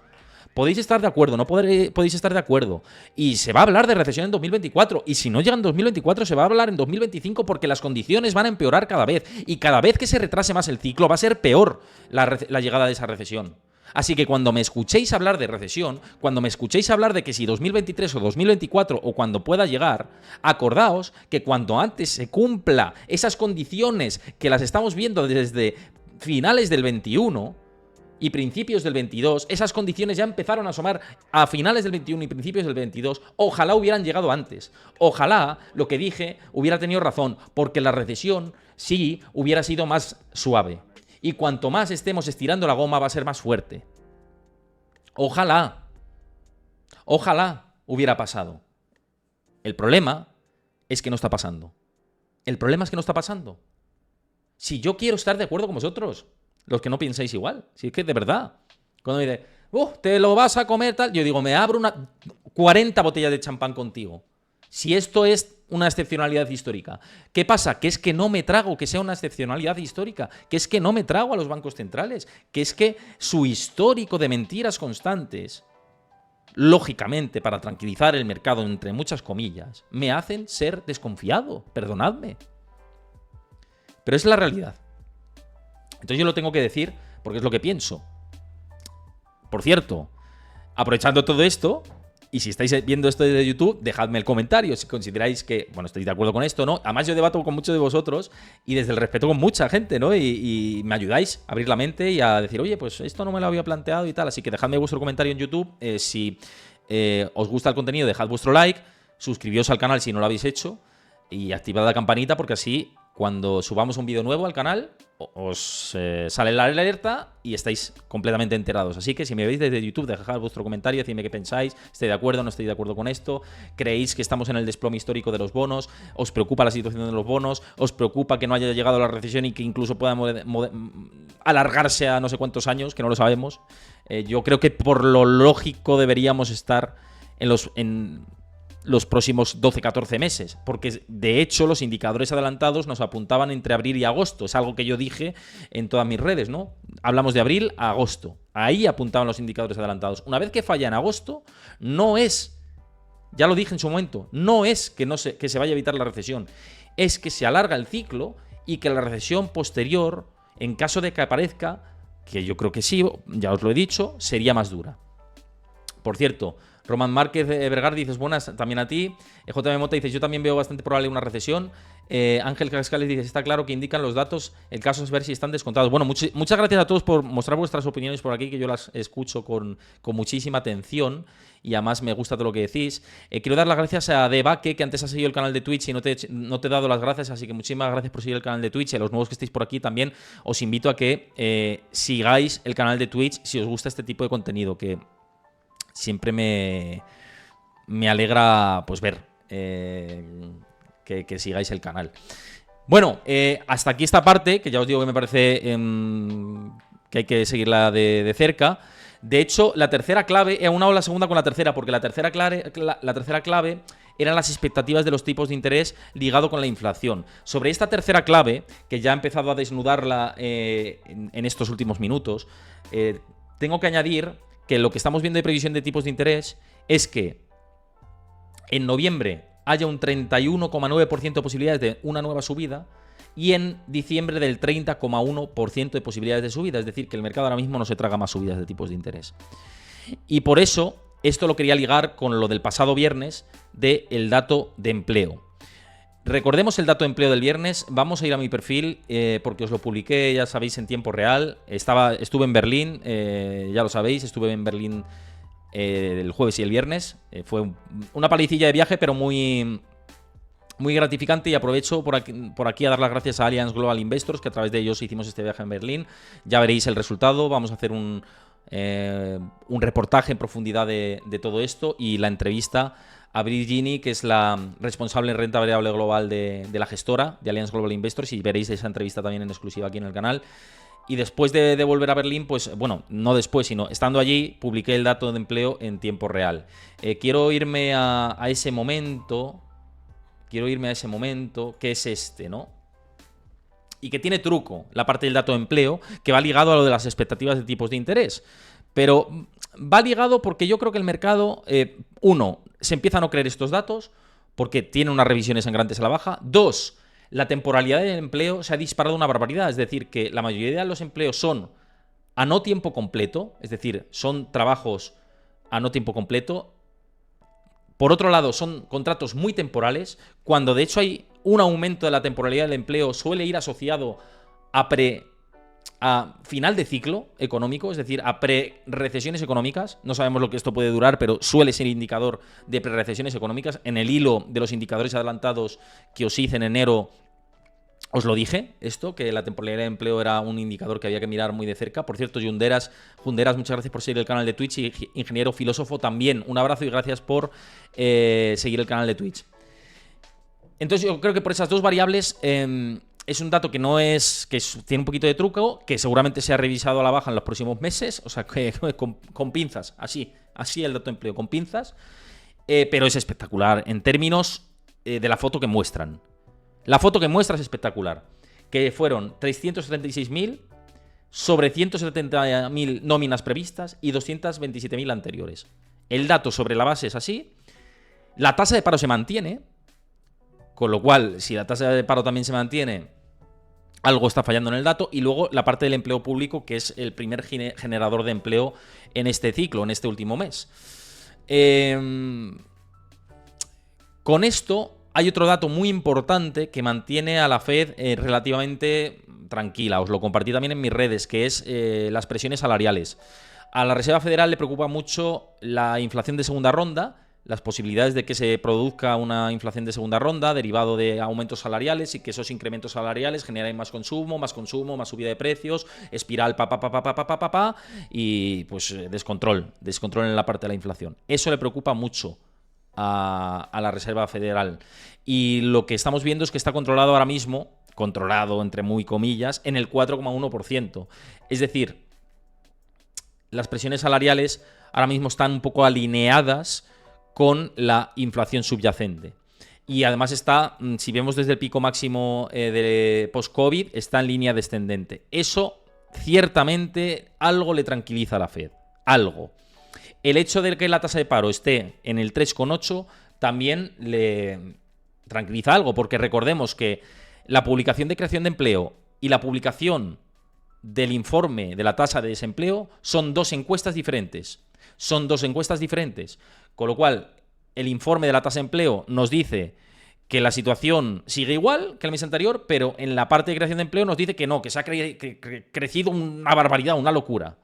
Podéis estar de acuerdo, no podéis estar de acuerdo. Y se va a hablar de recesión en 2024. Y si no llega en 2024, se va a hablar en 2025 porque las condiciones van a empeorar cada vez. Y cada vez que se retrase más el ciclo, va a ser peor la llegada de esa recesión. Así que cuando me escuchéis hablar de recesión, cuando me escuchéis hablar de que si 2023 o 2024 o cuando pueda llegar, acordaos que cuanto antes se cumpla esas condiciones que las estamos viendo desde finales del 21 y principios del 22, esas condiciones ya empezaron a asomar a finales del 21 y principios del 22, ojalá hubieran llegado antes. Ojalá lo que dije hubiera tenido razón, porque la recesión sí hubiera sido más suave. Y cuanto más estemos estirando la goma va a ser más fuerte. Ojalá hubiera pasado. El problema es que no está pasando. El problema es que no está pasando. Si yo quiero estar de acuerdo con vosotros, los que no pensáis igual, si es que de verdad, cuando me dice, te lo vas a comer tal, yo digo, me abro 40 botellas de champán contigo. Si esto es una excepcionalidad histórica. ¿Qué pasa? Que es que no me trago que sea una excepcionalidad histórica, que es que no me trago a los bancos centrales, que es que su histórico de mentiras constantes, lógicamente para tranquilizar el mercado entre muchas comillas, me hacen ser desconfiado, perdonadme. Pero es la realidad. Entonces yo lo tengo que decir porque es lo que pienso. Por cierto, aprovechando todo esto, y si estáis viendo esto desde YouTube, dejadme el comentario si consideráis que, bueno, estáis de acuerdo con esto, ¿no? Además yo debato con muchos de vosotros y desde el respeto con mucha gente, ¿no? Y me ayudáis a abrir la mente y a decir, oye, pues esto no me lo había planteado y tal. Así que dejadme vuestro comentario en YouTube. Si os gusta el contenido, dejad vuestro like, suscribíos al canal si no lo habéis hecho y activad la campanita porque así cuando subamos un vídeo nuevo al canal os sale la alerta y estáis completamente enterados. Así que si me veis desde YouTube, dejad vuestro comentario, decidme qué pensáis, estoy de acuerdo, no estoy de acuerdo con esto, creéis que estamos en el desplome histórico de los bonos, os preocupa la situación de los bonos, os preocupa que no haya llegado la recesión y que incluso pueda alargarse a no sé cuántos años, que no lo sabemos. Yo creo que por lo lógico deberíamos estar en los próximos 12-14 meses, porque de hecho los indicadores adelantados nos apuntaban entre abril y agosto. Es algo que yo dije en todas mis redes, ¿no? Hablamos de abril a agosto. Ahí apuntaban los indicadores adelantados. Una vez que falla en agosto, no es, ya lo dije en su momento, no es que se vaya a evitar la recesión, es que se alarga el ciclo y que la recesión posterior, en caso de que aparezca, que yo creo que sí, ya os lo he dicho, sería más dura. Por cierto, Roman Márquez Vergar dices buenas también a ti. JM Mota dices yo también veo bastante probable una recesión. Ángel Cascales dices está claro que indican los datos, el caso es ver si están descontados. Bueno, muchas gracias a todos por mostrar vuestras opiniones por aquí, que yo las escucho con muchísima atención y además me gusta todo lo que decís. Quiero dar las gracias a Debaque, que antes ha seguido el canal de Twitch y no te he dado las gracias, así que muchísimas gracias por seguir el canal de Twitch. Y a los nuevos que estéis por aquí también os invito a que sigáis el canal de Twitch si os gusta este tipo de contenido, que siempre me alegra pues ver que sigáis el canal. Bueno, hasta aquí esta parte, que ya os digo que me parece que hay que seguirla de cerca. De hecho, la tercera clave, he aunado la segunda con la tercera, porque la tercera clave eran las expectativas de los tipos de interés ligado con la inflación. Sobre esta tercera clave, que ya he empezado a desnudarla en estos últimos minutos, tengo que añadir que lo que estamos viendo de previsión de tipos de interés es que en noviembre haya un 31,9% de posibilidades de una nueva subida y en diciembre del 30,1% de posibilidades de subida. Es decir, que el mercado ahora mismo no se traga más subidas de tipos de interés. Y por eso, esto lo quería ligar con lo del pasado viernes del dato de empleo. Recordemos el dato de empleo del viernes. Vamos a ir a mi perfil porque os lo publiqué, ya sabéis, en tiempo real. Estuve en Berlín, ya lo sabéis, estuve en Berlín el jueves y el viernes. Fue una palicilla de viaje, pero muy gratificante, y aprovecho por aquí a dar las gracias a Allianz Global Investors, que a través de ellos hicimos este viaje en Berlín. Ya veréis el resultado. Vamos a hacer un reportaje en profundidad de todo esto y la entrevista a Virginie, que es la responsable en renta variable global de la gestora de Allianz Global Investors, y veréis esa entrevista también en exclusiva aquí en el canal. Y después de volver a Berlín, pues bueno, no después, sino estando allí, publiqué el dato de empleo en tiempo real. Quiero irme a ese momento. Que es este, ¿no? Y que tiene truco, la parte del dato de empleo, que va ligado a lo de las expectativas de tipos de interés. Pero va ligado porque yo creo que el mercado, uno, se empieza a no creer estos datos, porque tiene unas revisiones sangrantes a la baja. Dos, la temporalidad del empleo se ha disparado una barbaridad. Es decir, que la mayoría de los empleos son a no tiempo completo, es decir, son trabajos a no tiempo completo. Por otro lado, son contratos muy temporales, cuando de hecho hay un aumento de la temporalidad del empleo, suele ir asociado a final de ciclo económico, es decir, a pre-recesiones económicas. No sabemos lo que esto puede durar, pero suele ser indicador de pre-recesiones económicas. En el hilo de los indicadores adelantados que os hice en enero, os lo dije, esto, que la temporalidad de empleo era un indicador que había que mirar muy de cerca. Por cierto, Junderas, muchas gracias por seguir el canal de Twitch, y Ingeniero Filósofo también. Un abrazo y gracias por seguir el canal de Twitch. Entonces yo creo que por esas dos variables es un dato que tiene un poquito de truco, que seguramente se ha revisado a la baja en los próximos meses, o sea, que con pinzas, así el dato de empleo, con pinzas, pero es espectacular en términos de la foto que muestran. La foto que muestra es espectacular, que fueron 376.000 sobre 170.000 nóminas previstas y 227.000 anteriores. El dato sobre la base es así. La tasa de paro se mantiene, con lo cual, si la tasa de paro también se mantiene, algo está fallando en el dato. Y luego la parte del empleo público, que es el primer generador de empleo en este ciclo, en este último mes. Con esto hay otro dato muy importante que mantiene a la Fed relativamente tranquila. Os lo compartí también en mis redes, que es las presiones salariales. A la Reserva Federal le preocupa mucho la inflación de segunda ronda, las posibilidades de que se produzca una inflación de segunda ronda derivado de aumentos salariales, y que esos incrementos salariales generen más consumo, más subida de precios, espiral, y pues descontrol en la parte de la inflación. Eso le preocupa mucho a la Reserva Federal. Y lo que estamos viendo es que está controlado ahora mismo, entre muy comillas, en el 4,1%. Es decir, las presiones salariales ahora mismo están un poco alineadas con la inflación subyacente. Y además está, si vemos desde el pico máximo de post-COVID, está en línea descendente. Eso ciertamente algo le tranquiliza a la Fed. Algo. El hecho de que la tasa de paro esté en el 3,8 también le tranquiliza algo, porque recordemos que la publicación de creación de empleo y la publicación del informe de la tasa de desempleo son dos encuestas diferentes. Son dos encuestas diferentes. Con lo cual, el informe de la tasa de empleo nos dice que la situación sigue igual que el mes anterior, pero en la parte de creación de empleo nos dice que no, que se ha crecido una barbaridad, una locura.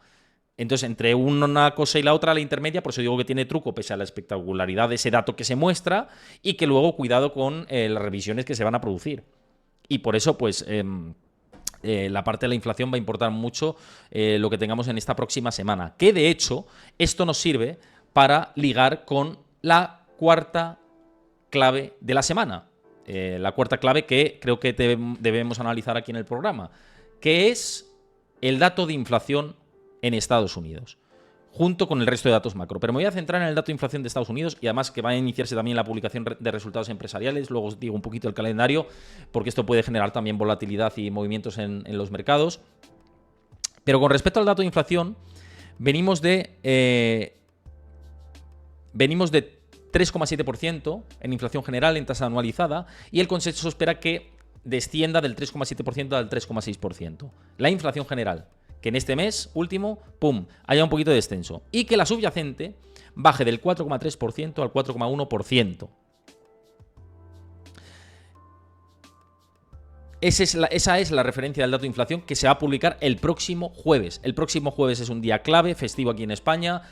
Entonces, entre una cosa y la otra, la intermedia, por eso digo que tiene truco, pese a la espectacularidad de ese dato que se muestra, y que luego cuidado con las revisiones que se van a producir. Y por eso, pues, la parte de la inflación va a importar mucho lo que tengamos en esta próxima semana. Que, de hecho, esto nos sirve para ligar con la cuarta clave de la semana. La cuarta clave que creo que debemos analizar aquí en el programa, que es el dato de inflación en Estados Unidos, junto con el resto de datos macro. Pero me voy a centrar en el dato de inflación de Estados Unidos y además que va a iniciarse también la publicación de resultados empresariales. Luego os digo un poquito el calendario, porque esto puede generar también volatilidad y movimientos en los mercados. Pero con respecto al dato de inflación, venimos de 3,7% en inflación general en tasa anualizada y el consenso espera que descienda del 3,7% al 3,6%. La inflación general, que en este mes último, haya un poquito de descenso. Y que la subyacente baje del 4,3% al 4,1%. Esa es la referencia del dato de inflación que se va a publicar el próximo jueves. El próximo jueves es un día clave, festivo aquí en España.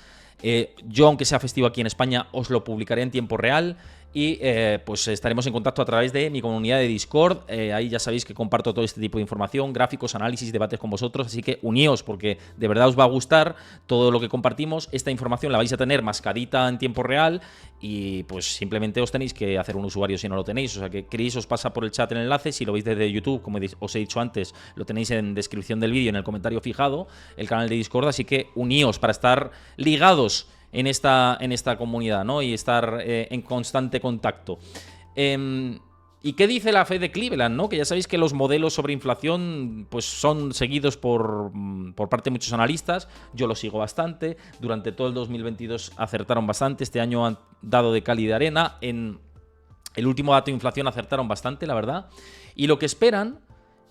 Yo, aunque sea festivo aquí en España, os lo publicaré en tiempo real y pues estaremos en contacto a través de mi comunidad de Discord. Ahí ya sabéis que comparto todo este tipo de información, gráficos, análisis, debates con vosotros, así que uníos porque de verdad os va a gustar todo lo que compartimos. Esta información la vais a tener mascadita en tiempo real y pues simplemente os tenéis que hacer un usuario si no lo tenéis. O sea que Chris os pasa por el chat el enlace. Si lo veis desde YouTube, como os he dicho antes, lo tenéis en descripción del vídeo, en el comentario fijado, el canal de Discord, así que uníos para estar ligados en esta comunidad, ¿no? Y estar en constante contacto. ¿Y qué dice la Fed de Cleveland, ¿no? Que ya sabéis que los modelos sobre inflación pues son seguidos por parte de muchos analistas. Yo los sigo bastante. Durante todo el 2022 acertaron bastante. Este año han dado de cal y de arena. En el último dato de inflación acertaron bastante, la verdad. Y lo que esperan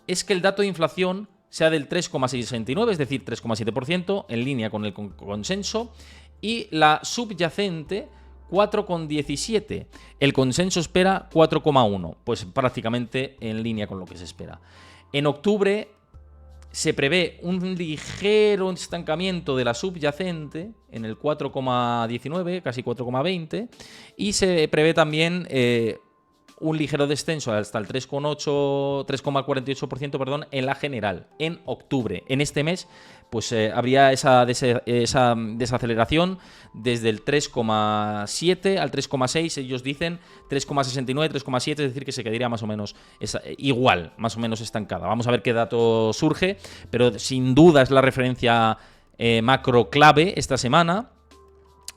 es que el dato de inflación sea del 3,69, es decir, 3,7%, en línea con el consenso. Y la subyacente 4,17. El consenso espera 4,1. Pues prácticamente en línea con lo que se espera. En octubre se prevé un ligero estancamiento de la subyacente en el 4,19, casi 4,20. Y se prevé también un ligero descenso hasta el 3,48%, perdón, en la general, en octubre. En este mes, pues habría esa desaceleración desde el 3,7 al 3,6, ellos dicen 3,69, 3,7, es decir, que se quedaría más o menos igual, más o menos estancada. Vamos a ver qué dato surge, pero sin duda es la referencia macro clave esta semana.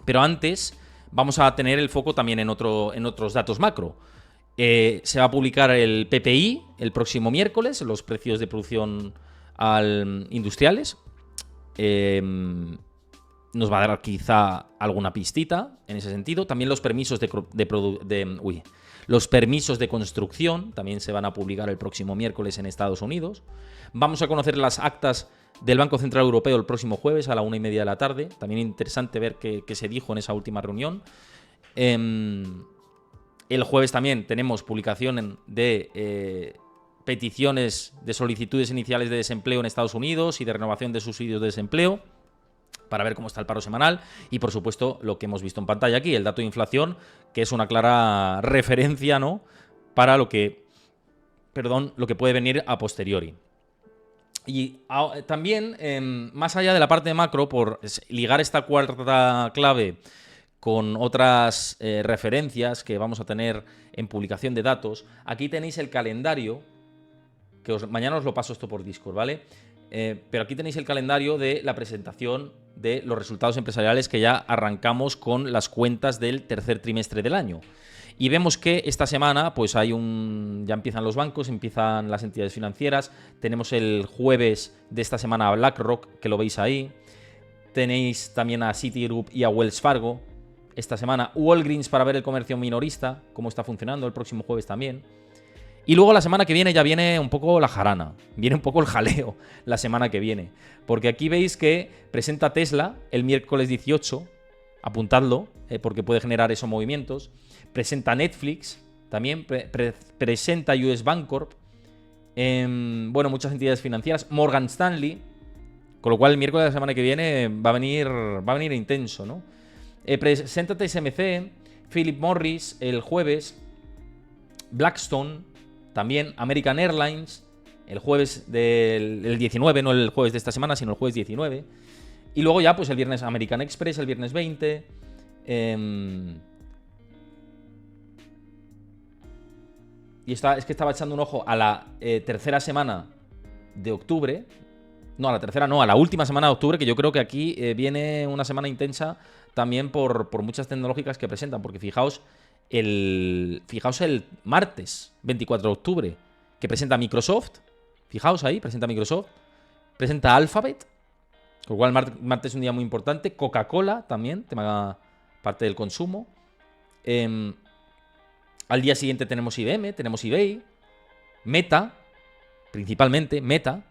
Pero antes vamos a tener el foco también en otros datos macro. Se va a publicar el PPI el próximo miércoles, los precios de producción industriales. Nos va a dar quizá alguna pistita en ese sentido. También los permisos los permisos de construcción también se van a publicar el próximo miércoles en Estados Unidos. Vamos a conocer las actas del Banco Central Europeo el próximo jueves a la 1:30 de la tarde. También interesante ver qué se dijo en esa última reunión. El jueves también tenemos publicación de peticiones de solicitudes iniciales de desempleo en Estados Unidos y de renovación de subsidios de desempleo para ver cómo está el paro semanal y, por supuesto, lo que hemos visto en pantalla aquí, el dato de inflación, que es una clara referencia, ¿no?, para lo que puede venir a posteriori. Y también, más allá de la parte de macro, por ligar esta cuarta clave con otras referencias que vamos a tener en publicación de datos, aquí tenéis el calendario, que mañana os lo paso esto por Discord, ¿vale? Pero aquí tenéis el calendario de la presentación de los resultados empresariales, que ya arrancamos con las cuentas del tercer trimestre del año. Y vemos que esta semana pues ya empiezan los bancos, empiezan las entidades financieras. Tenemos el jueves de esta semana a BlackRock, que lo veis ahí. Tenéis también a Citigroup y a Wells Fargo. Esta semana Walgreens para ver el comercio minorista, cómo está funcionando, el próximo jueves también. Y luego la semana que viene ya viene un poco la jarana, viene un poco el jaleo la semana que viene. Porque aquí veis que presenta Tesla el miércoles 18, apuntadlo, porque puede generar esos movimientos. Presenta Netflix, también presenta US Bancorp, bueno, muchas entidades financieras, Morgan Stanley, con lo cual el miércoles de la semana que viene va a venir intenso, ¿no? Presenta TSMC, Philip Morris el jueves, Blackstone, también American Airlines, el jueves del 19, no el jueves de esta semana, sino el jueves 19. Y luego ya, pues el viernes American Express, el viernes 20. Y es que estaba echando un ojo a la tercera semana de octubre. No, a la tercera no, a la última semana de octubre, que yo creo que aquí viene una semana intensa también por muchas tecnológicas que presentan. Porque fijaos el martes 24 de octubre, que presenta Microsoft. Fijaos ahí, presenta Microsoft. Presenta Alphabet, con lo cual martes es un día muy importante. Coca-Cola también, tema parte del consumo. Al día siguiente tenemos IBM, tenemos eBay, Meta, principalmente Meta.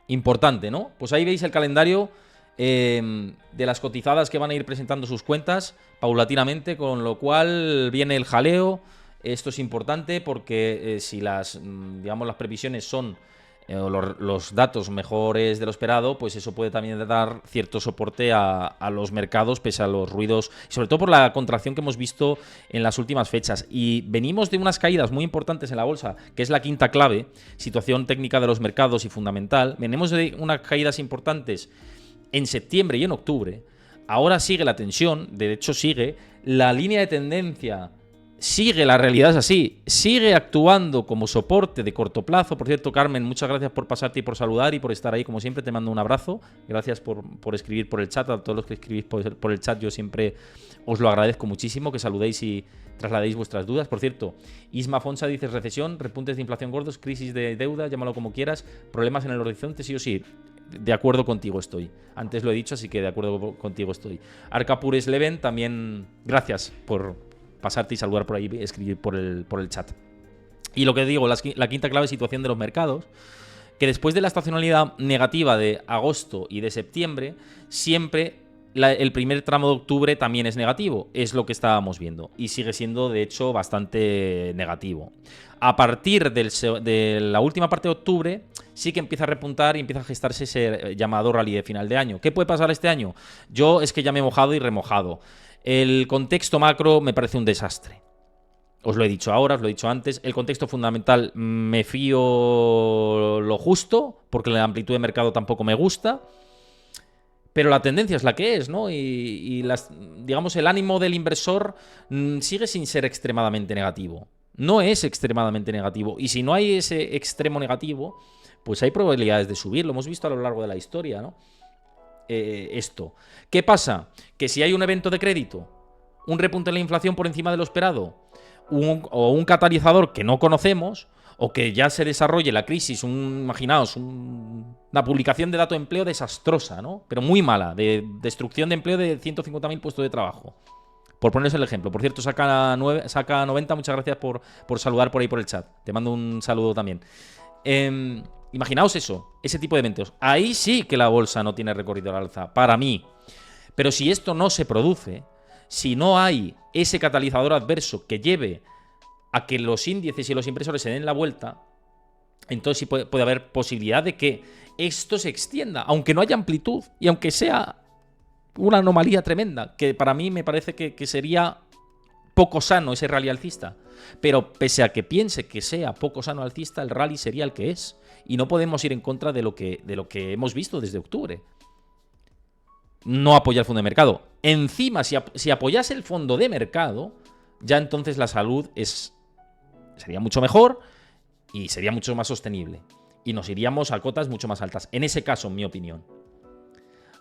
Importante, ¿no? Pues ahí veis el calendario de las cotizadas que van a ir presentando sus cuentas paulatinamente, con lo cual viene el jaleo. Esto es importante porque si las previsiones son los datos mejores de lo esperado, pues eso puede también dar cierto soporte a los mercados, pese a los ruidos, y sobre todo por la contracción que hemos visto en las últimas fechas. Y venimos de unas caídas muy importantes en la bolsa, que es la quinta clave, situación técnica de los mercados y fundamental. Venimos de unas caídas importantes en septiembre y en octubre. Ahora sigue la tensión, de hecho sigue la línea de tendencia. Sigue, la realidad es así, sigue actuando como soporte de corto plazo. Por cierto, Carmen, muchas gracias por pasarte y por saludar y por estar ahí, como siempre, te mando un abrazo. Gracias por escribir por el chat, a todos los que escribís por el chat, yo siempre os lo agradezco muchísimo, que saludéis y trasladéis vuestras dudas. Por cierto, Isma Fonsa dice recesión, repuntes de inflación gordos, crisis de deuda, llámalo como quieras, problemas en el horizonte, sí o sí. De acuerdo contigo estoy. Antes lo he dicho, así que de acuerdo contigo estoy. Arcapures Leven, también gracias por pasarte y saludar por ahí, escribir por el chat. Y lo que digo, la quinta clave, situación de los mercados, que después de la estacionalidad negativa de agosto y de septiembre, siempre el primer tramo de octubre también es negativo. Es lo que estábamos viendo. Y sigue siendo, de hecho, bastante negativo. A partir de la última parte de octubre, sí que empieza a repuntar y empieza a gestarse ese llamado rally de final de año. ¿Qué puede pasar este año? Yo es que ya me he mojado y remojado. El contexto macro me parece un desastre. Os lo he dicho ahora, os lo he dicho antes. El contexto fundamental me fío lo justo, porque la amplitud de mercado tampoco me gusta. Pero la tendencia es la que es, ¿no? Y digamos, el ánimo del inversor sigue sin ser extremadamente negativo. No es extremadamente negativo. Y si no hay ese extremo negativo, pues hay probabilidades de subir. Lo hemos visto a lo largo de la historia, ¿no? Esto. ¿Qué pasa? Que si hay un evento de crédito, un repunte en la inflación por encima de lo esperado, o un catalizador que no conocemos, o que ya se desarrolle la crisis, imaginaos, una publicación de dato de empleo desastrosa, ¿no? Pero muy mala, de destrucción de empleo de 150.000 puestos de trabajo. Por poneros el ejemplo. Por cierto, saca 90, muchas gracias por saludar por ahí por el chat. Te mando un saludo también. Imaginaos eso, ese tipo de eventos. Ahí sí que la bolsa no tiene recorrido al alza, para mí. Pero si esto no se produce, si no hay ese catalizador adverso que lleve a que los índices y los inversores se den la vuelta, entonces sí puede haber posibilidad de que esto se extienda, aunque no haya amplitud y aunque sea una anomalía tremenda, que para mí me parece que sería poco sano ese rally alcista. Pero pese a que piense que sea poco sano alcista, el rally sería el que es. Y no podemos ir en contra de lo que hemos visto desde octubre. No apoya el fondo de mercado. Encima, si apoyase el fondo de mercado, ya entonces la salud sería mucho mejor y sería mucho más sostenible. y nos iríamos a cotas mucho más altas. En ese caso, en mi opinión.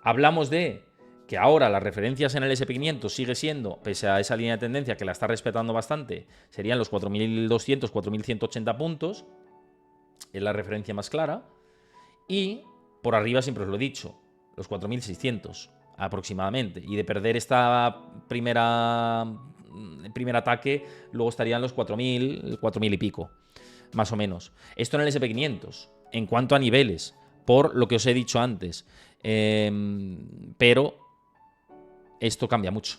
Hablamos de que ahora las referencias en el SP500 sigue siendo, pese a esa línea de tendencia que la está respetando bastante, serían los 4.200, 4.180 puntos. Es la referencia más clara. Y por arriba siempre os lo he dicho, los 4.600 aproximadamente. Y de perder esta primer ataque, luego estarían los 4.000, 4.000 y pico, más o menos. Esto en el SP500, en cuanto a niveles, por lo que os he dicho antes. Pero esto cambia mucho.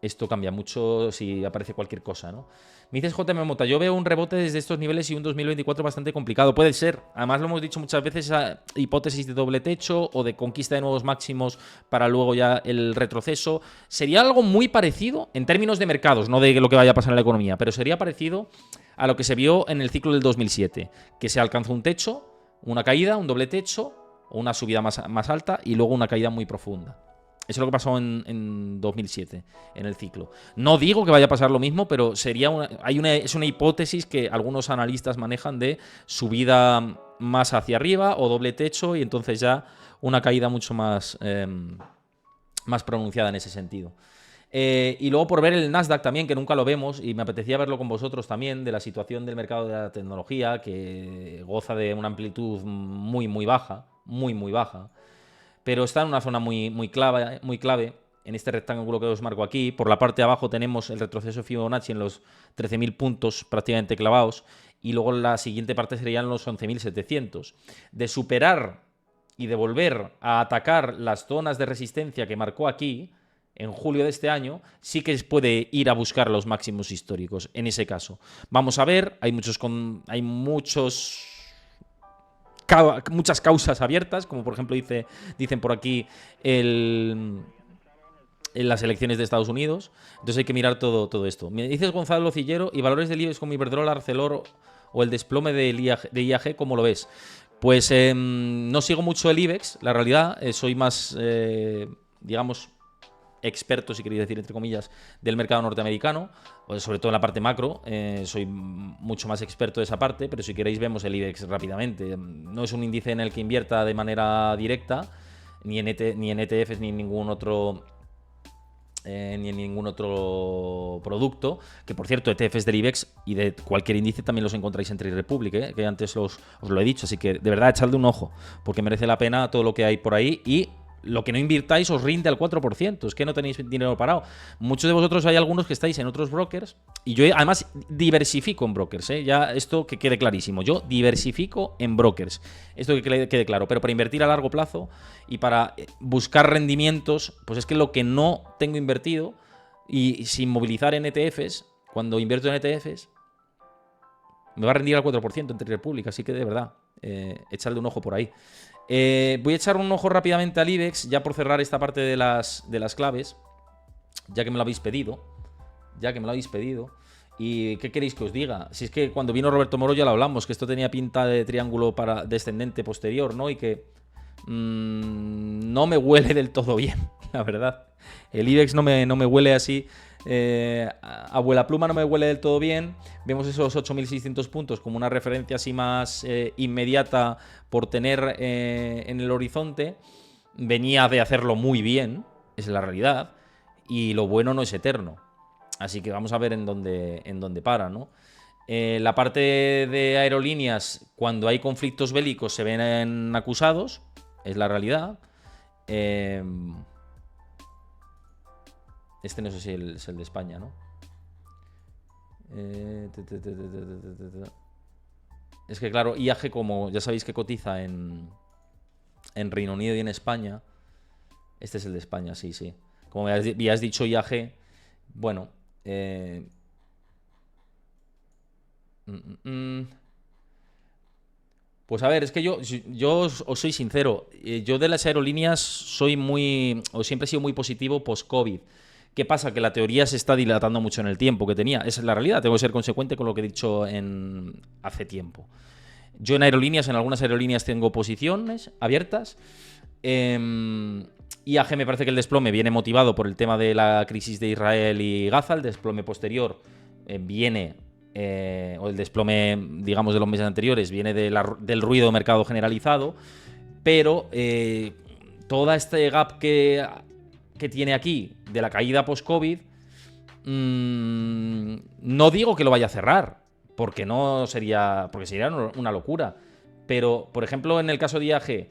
Esto cambia mucho si aparece cualquier cosa, ¿no? Me dices JM Mota, yo veo un rebote desde estos niveles y un 2024 bastante complicado. Puede ser. Además lo hemos dicho muchas veces, esa hipótesis de doble techo o de conquista de nuevos máximos para luego ya el retroceso. Sería algo muy parecido en términos de mercados, no de lo que vaya a pasar en la economía, pero sería parecido a lo que se vio en el ciclo del 2007, que se alcanzó un techo, una caída, un doble techo, o una subida más alta y luego una caída muy profunda. Eso es lo que pasó en 2007, en el ciclo. No digo que vaya a pasar lo mismo, pero sería es una hipótesis que algunos analistas manejan de subida más hacia arriba o doble techo y entonces ya una caída mucho más pronunciada en ese sentido. Y luego por ver el Nasdaq también, que nunca lo vemos, y me apetecía verlo con vosotros también, de la situación del mercado de la tecnología, que goza de una amplitud muy, muy baja, muy baja, pero está en una zona muy clave, en este rectángulo que os marco aquí. Por la parte de abajo tenemos el retroceso Fibonacci en los 13.000 puntos prácticamente clavados, y luego la siguiente parte serían los 11.700. De superar y de volver a atacar las zonas de resistencia que marcó aquí, en julio de este año, sí que puede ir a buscar los máximos históricos, en ese caso. Vamos a ver, hay muchas causas abiertas, como por ejemplo dicen por aquí en las elecciones de Estados Unidos. Entonces hay que mirar todo esto. Me dices Gonzalo Cillero, y valores del IBEX como Iberdrola, Arcelor o el desplome de IAG, ¿cómo lo ves? Pues no sigo mucho el IBEX, la realidad. Soy más, digamos, experto, si queréis decir entre comillas, del mercado norteamericano, sobre todo en la parte macro. Soy mucho más experto de esa parte, pero si queréis vemos el IBEX rápidamente. No es un índice en el que invierta de manera directa, ni en ETFs ni en ningún otro producto, que por cierto ETFs del IBEX y de cualquier índice también los encontráis en Trade Republic, que antes os lo he dicho, así que de verdad echadle un ojo, porque merece la pena todo lo que hay por ahí, y lo que no invirtáis os rinde al 4%, es que no tenéis dinero parado. Muchos de vosotros hay algunos que estáis en otros brokers, y yo además diversifico en brokers, ya esto que quede clarísimo, yo diversifico en brokers, esto que quede claro, pero para invertir a largo plazo y para buscar rendimientos, pues es que lo que no tengo invertido, y sin movilizar en ETFs, cuando invierto en ETFs, me va a rendir al 4% en Trade Republic, así que de verdad, echadle un ojo por ahí. Voy a echar un ojo rápidamente al IBEX, ya por cerrar esta parte de las claves, ya que me lo habéis pedido. ¿Y qué queréis que os diga? Si es que cuando vino Roberto Moro ya lo hablamos, que esto tenía pinta de triángulo para descendente posterior, ¿no? Y que no me huele del todo bien, la verdad. El IBEX no me huele así. Abuela pluma no me huele del todo bien. Vemos esos 8.600 puntos como una referencia así más inmediata por tener en el horizonte. Venía de hacerlo muy bien, es la realidad, y lo bueno no es eterno, así que vamos a ver en dónde para, ¿no? La parte de aerolíneas, cuando hay conflictos bélicos se ven acusados, es la realidad. Este no sé si es el de España, ¿no? Es que claro, IAG, como ya sabéis que cotiza en Reino Unido y en España, este es el de España, sí. Como me habías dicho IAG, bueno, pues a ver, es que yo os soy sincero, yo de las aerolíneas siempre he sido muy positivo post-COVID. ¿Qué pasa? Que la teoría se está dilatando mucho en el tiempo que tenía. Esa es la realidad. Tengo que ser consecuente con lo que he dicho hace tiempo. Yo en algunas aerolíneas tengo posiciones abiertas. IAG me parece que el desplome viene motivado por el tema de la crisis de Israel y Gaza. El desplome posterior viene o el desplome, digamos, de los meses anteriores, viene del ruido de mercado generalizado, pero toda este gap que tiene aquí de la caída post-COVID, no digo que lo vaya a cerrar, porque sería una locura. Pero, por ejemplo, en el caso de IAG,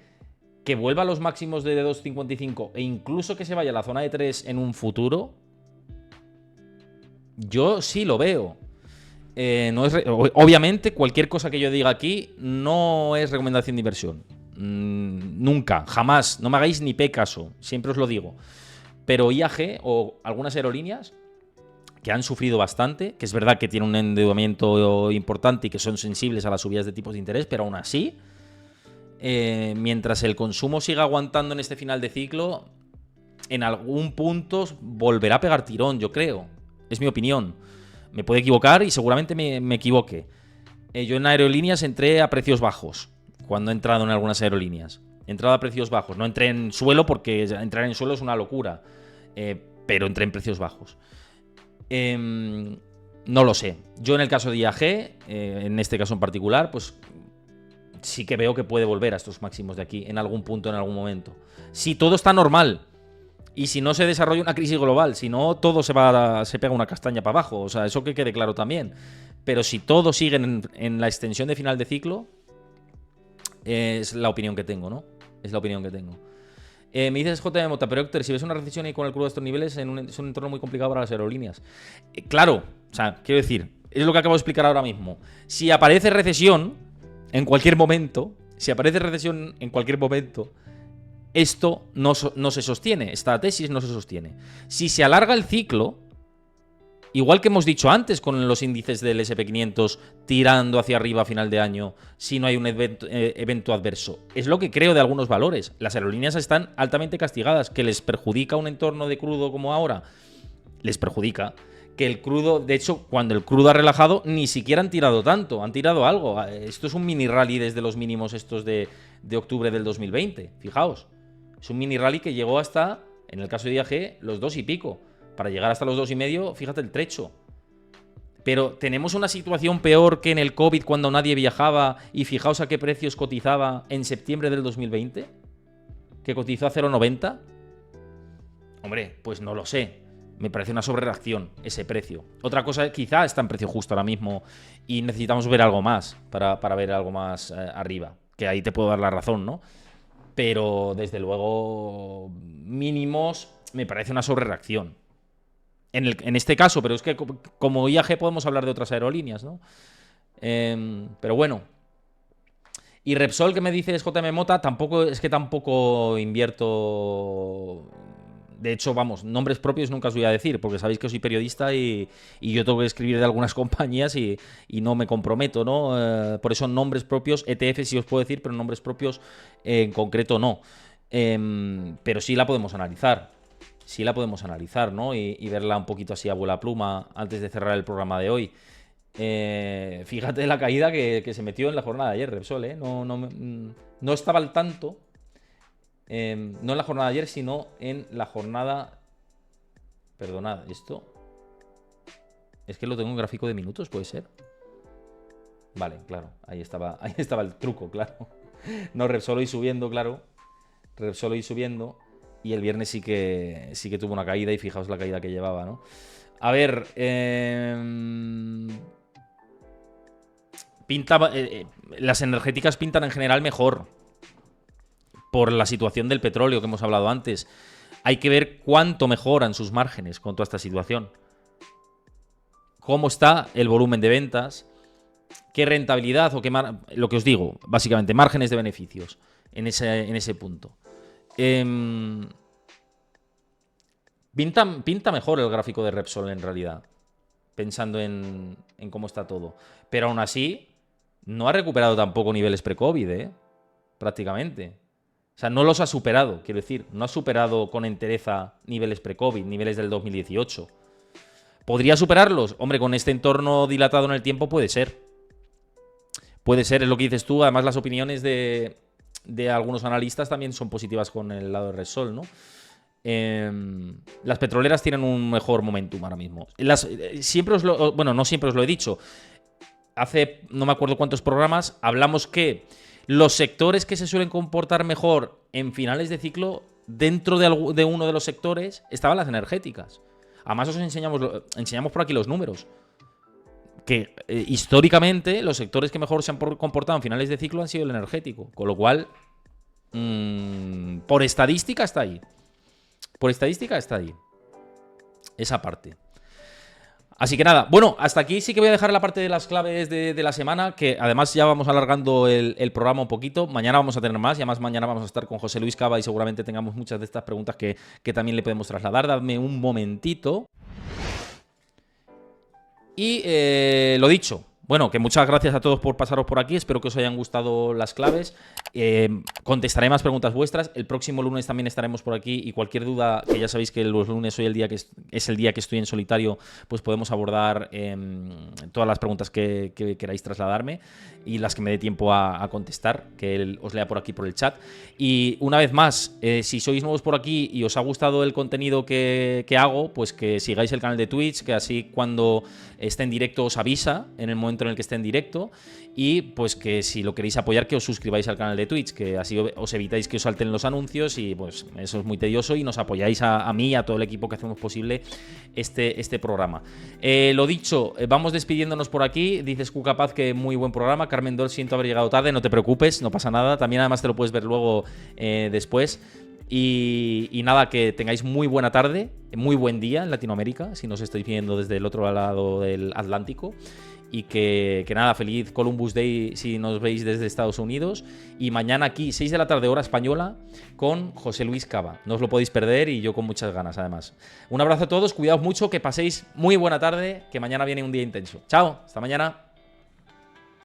que vuelva a los máximos de 2.55 e incluso que se vaya a la zona de 3 en un futuro, yo sí lo veo. Obviamente, cualquier cosa que yo diga aquí no es recomendación de inversión. Nunca, jamás. No me hagáis ni caso. Siempre os lo digo. Pero IAG o algunas aerolíneas que han sufrido bastante, que es verdad que tienen un endeudamiento importante y que son sensibles a las subidas de tipos de interés, pero aún así, mientras el consumo siga aguantando en este final de ciclo, en algún punto volverá a pegar tirón, yo creo. Es mi opinión. Me puedo equivocar y seguramente me equivoque. Yo en aerolíneas entré a precios bajos, cuando he entrado en algunas aerolíneas. He entrado a precios bajos. No entré en suelo porque entrar en suelo es una locura. Pero entré en precios bajos. No lo sé. Yo en el caso de IAG, en este caso en particular, pues sí que veo que puede volver a estos máximos de aquí en algún punto, en algún momento. Si todo está normal y si no se desarrolla una crisis global, si no todo se pega una castaña para abajo, o sea, eso que quede claro también. Pero si todo sigue en la extensión de final de ciclo, es la opinión que tengo, ¿no? Es la opinión que tengo. Me dices JM Mota, pero Héctor, si ves una recesión y con el crudo a estos niveles, es un entorno muy complicado para las aerolíneas. Claro, o sea, quiero decir, es lo que acabo de explicar ahora mismo. Si aparece recesión en cualquier momento, esto no se sostiene, esta tesis no se sostiene. Si se alarga el ciclo, igual que hemos dicho antes con los índices del SP500 tirando hacia arriba a final de año, si no hay un evento adverso. Es lo que creo de algunos valores. Las aerolíneas están altamente castigadas. ¿Que les perjudica un entorno de crudo como ahora? Les perjudica. Que el crudo, de hecho, cuando el crudo ha relajado, ni siquiera han tirado tanto. Han tirado algo. Esto es un mini rally desde los mínimos estos de octubre del 2020. Fijaos. Es un mini rally que llegó hasta, en el caso de IAG, los 2 y pico. Para llegar hasta los 2,5, fíjate el trecho. Pero tenemos una situación peor que en el COVID cuando nadie viajaba y fijaos a qué precios cotizaba en septiembre del 2020. Que cotizó a 0,90. Hombre, pues no lo sé. Me parece una sobrereacción ese precio. Otra cosa, quizá está en precio justo ahora mismo y necesitamos ver algo más para ver algo más arriba. Que ahí te puedo dar la razón, ¿no? Pero desde luego, mínimos, me parece una sobrereacción. En este caso, pero es que como IAG podemos hablar de otras aerolíneas, ¿no? Pero bueno. Y Repsol, que me dices JM Mota, tampoco invierto. De hecho, vamos, nombres propios nunca os voy a decir, porque sabéis que soy periodista y yo tengo que escribir de algunas compañías y no me comprometo, ¿no? Por eso nombres propios, ETF sí os puedo decir, pero nombres propios en concreto no. Pero sí la podemos analizar. Sí la podemos analizar, ¿no? Y verla un poquito así a vuela pluma antes de cerrar el programa de hoy. Fíjate la caída que se metió en la jornada de ayer, Repsol, ¿eh? No estaba al tanto. No en la jornada de ayer, sino en la jornada... Perdonad, esto... Es que lo tengo en gráfico de minutos, ¿puede ser? Vale, claro, ahí estaba el truco, claro. No, Repsol hoy subiendo, claro. Repsol hoy subiendo. Y el viernes sí que tuvo una caída y fijaos la caída que llevaba, ¿no? A ver, las energéticas pintan en general mejor por la situación del petróleo que hemos hablado antes. Hay que ver cuánto mejoran sus márgenes con toda esta situación. Cómo está el volumen de ventas, qué rentabilidad o lo que os digo, básicamente, márgenes de beneficios en ese punto. Pinta mejor el gráfico de Repsol en realidad, pensando en cómo está todo. Pero aún así, no ha recuperado tampoco niveles pre-COVID, prácticamente. O sea, no los ha superado, quiero decir. No ha superado con entereza niveles pre-COVID, niveles del 2018. ¿Podría superarlos? Hombre, con este entorno dilatado en el tiempo puede ser. Puede ser, es lo que dices tú. Además, las opiniones de algunos analistas también son positivas con el lado de Repsol, ¿no? las petroleras tienen un mejor momentum ahora mismo. Siempre bueno, no siempre os lo he dicho. Hace no me acuerdo cuántos programas hablamos que los sectores que se suelen comportar mejor en finales de ciclo, dentro de uno de los sectores, estaban las energéticas. Además os enseñamos por aquí los números. Que históricamente los sectores que mejor se han comportado en finales de ciclo han sido el energético. Con lo cual, por estadística está ahí. Por estadística está ahí. Esa parte. Así que nada, bueno, hasta aquí sí que voy a dejar la parte de las claves de la semana, que además ya vamos alargando el programa un poquito. Mañana vamos a tener más y además mañana vamos a estar con José Luis Cava y seguramente tengamos muchas de estas preguntas que también le podemos trasladar. Dadme un momentito. Y lo dicho. Bueno, que muchas gracias a todos por pasaros por aquí. Espero que os hayan gustado las claves. Contestaré más preguntas vuestras. El próximo lunes también estaremos por aquí. Y cualquier duda, que ya sabéis que los lunes soy el día que es el día que estoy en solitario, pues podemos abordar todas las preguntas que queráis trasladarme y las que me dé tiempo a contestar, que os lea por aquí por el chat. Y una vez más, si sois nuevos por aquí y os ha gustado el contenido que hago, pues que sigáis el canal de Twitch, que así cuando esté en directo os avisa en el momento en el que esté en directo, y pues que si lo queréis apoyar, que os suscribáis al canal de Twitch, que así os evitáis que os salten los anuncios y pues eso es muy tedioso y nos apoyáis a mí y a todo el equipo que hacemos posible este programa. Lo dicho, vamos despidiéndonos por aquí. Dices Cucapaz que muy buen programa. Carmen Dol, siento haber llegado tarde, no te preocupes, no pasa nada. También además te lo puedes ver luego después. Y nada, que tengáis muy buena tarde, muy buen día en Latinoamérica, si nos estáis viendo desde el otro lado del Atlántico. Y que nada, feliz Columbus Day si nos veis desde Estados Unidos. Y mañana aquí, 6 de la tarde, hora española, con José Luis Cava. No os lo podéis perder y yo con muchas ganas, además. Un abrazo a todos, cuidaos mucho, que paséis muy buena tarde, que mañana viene un día intenso. Chao, hasta mañana.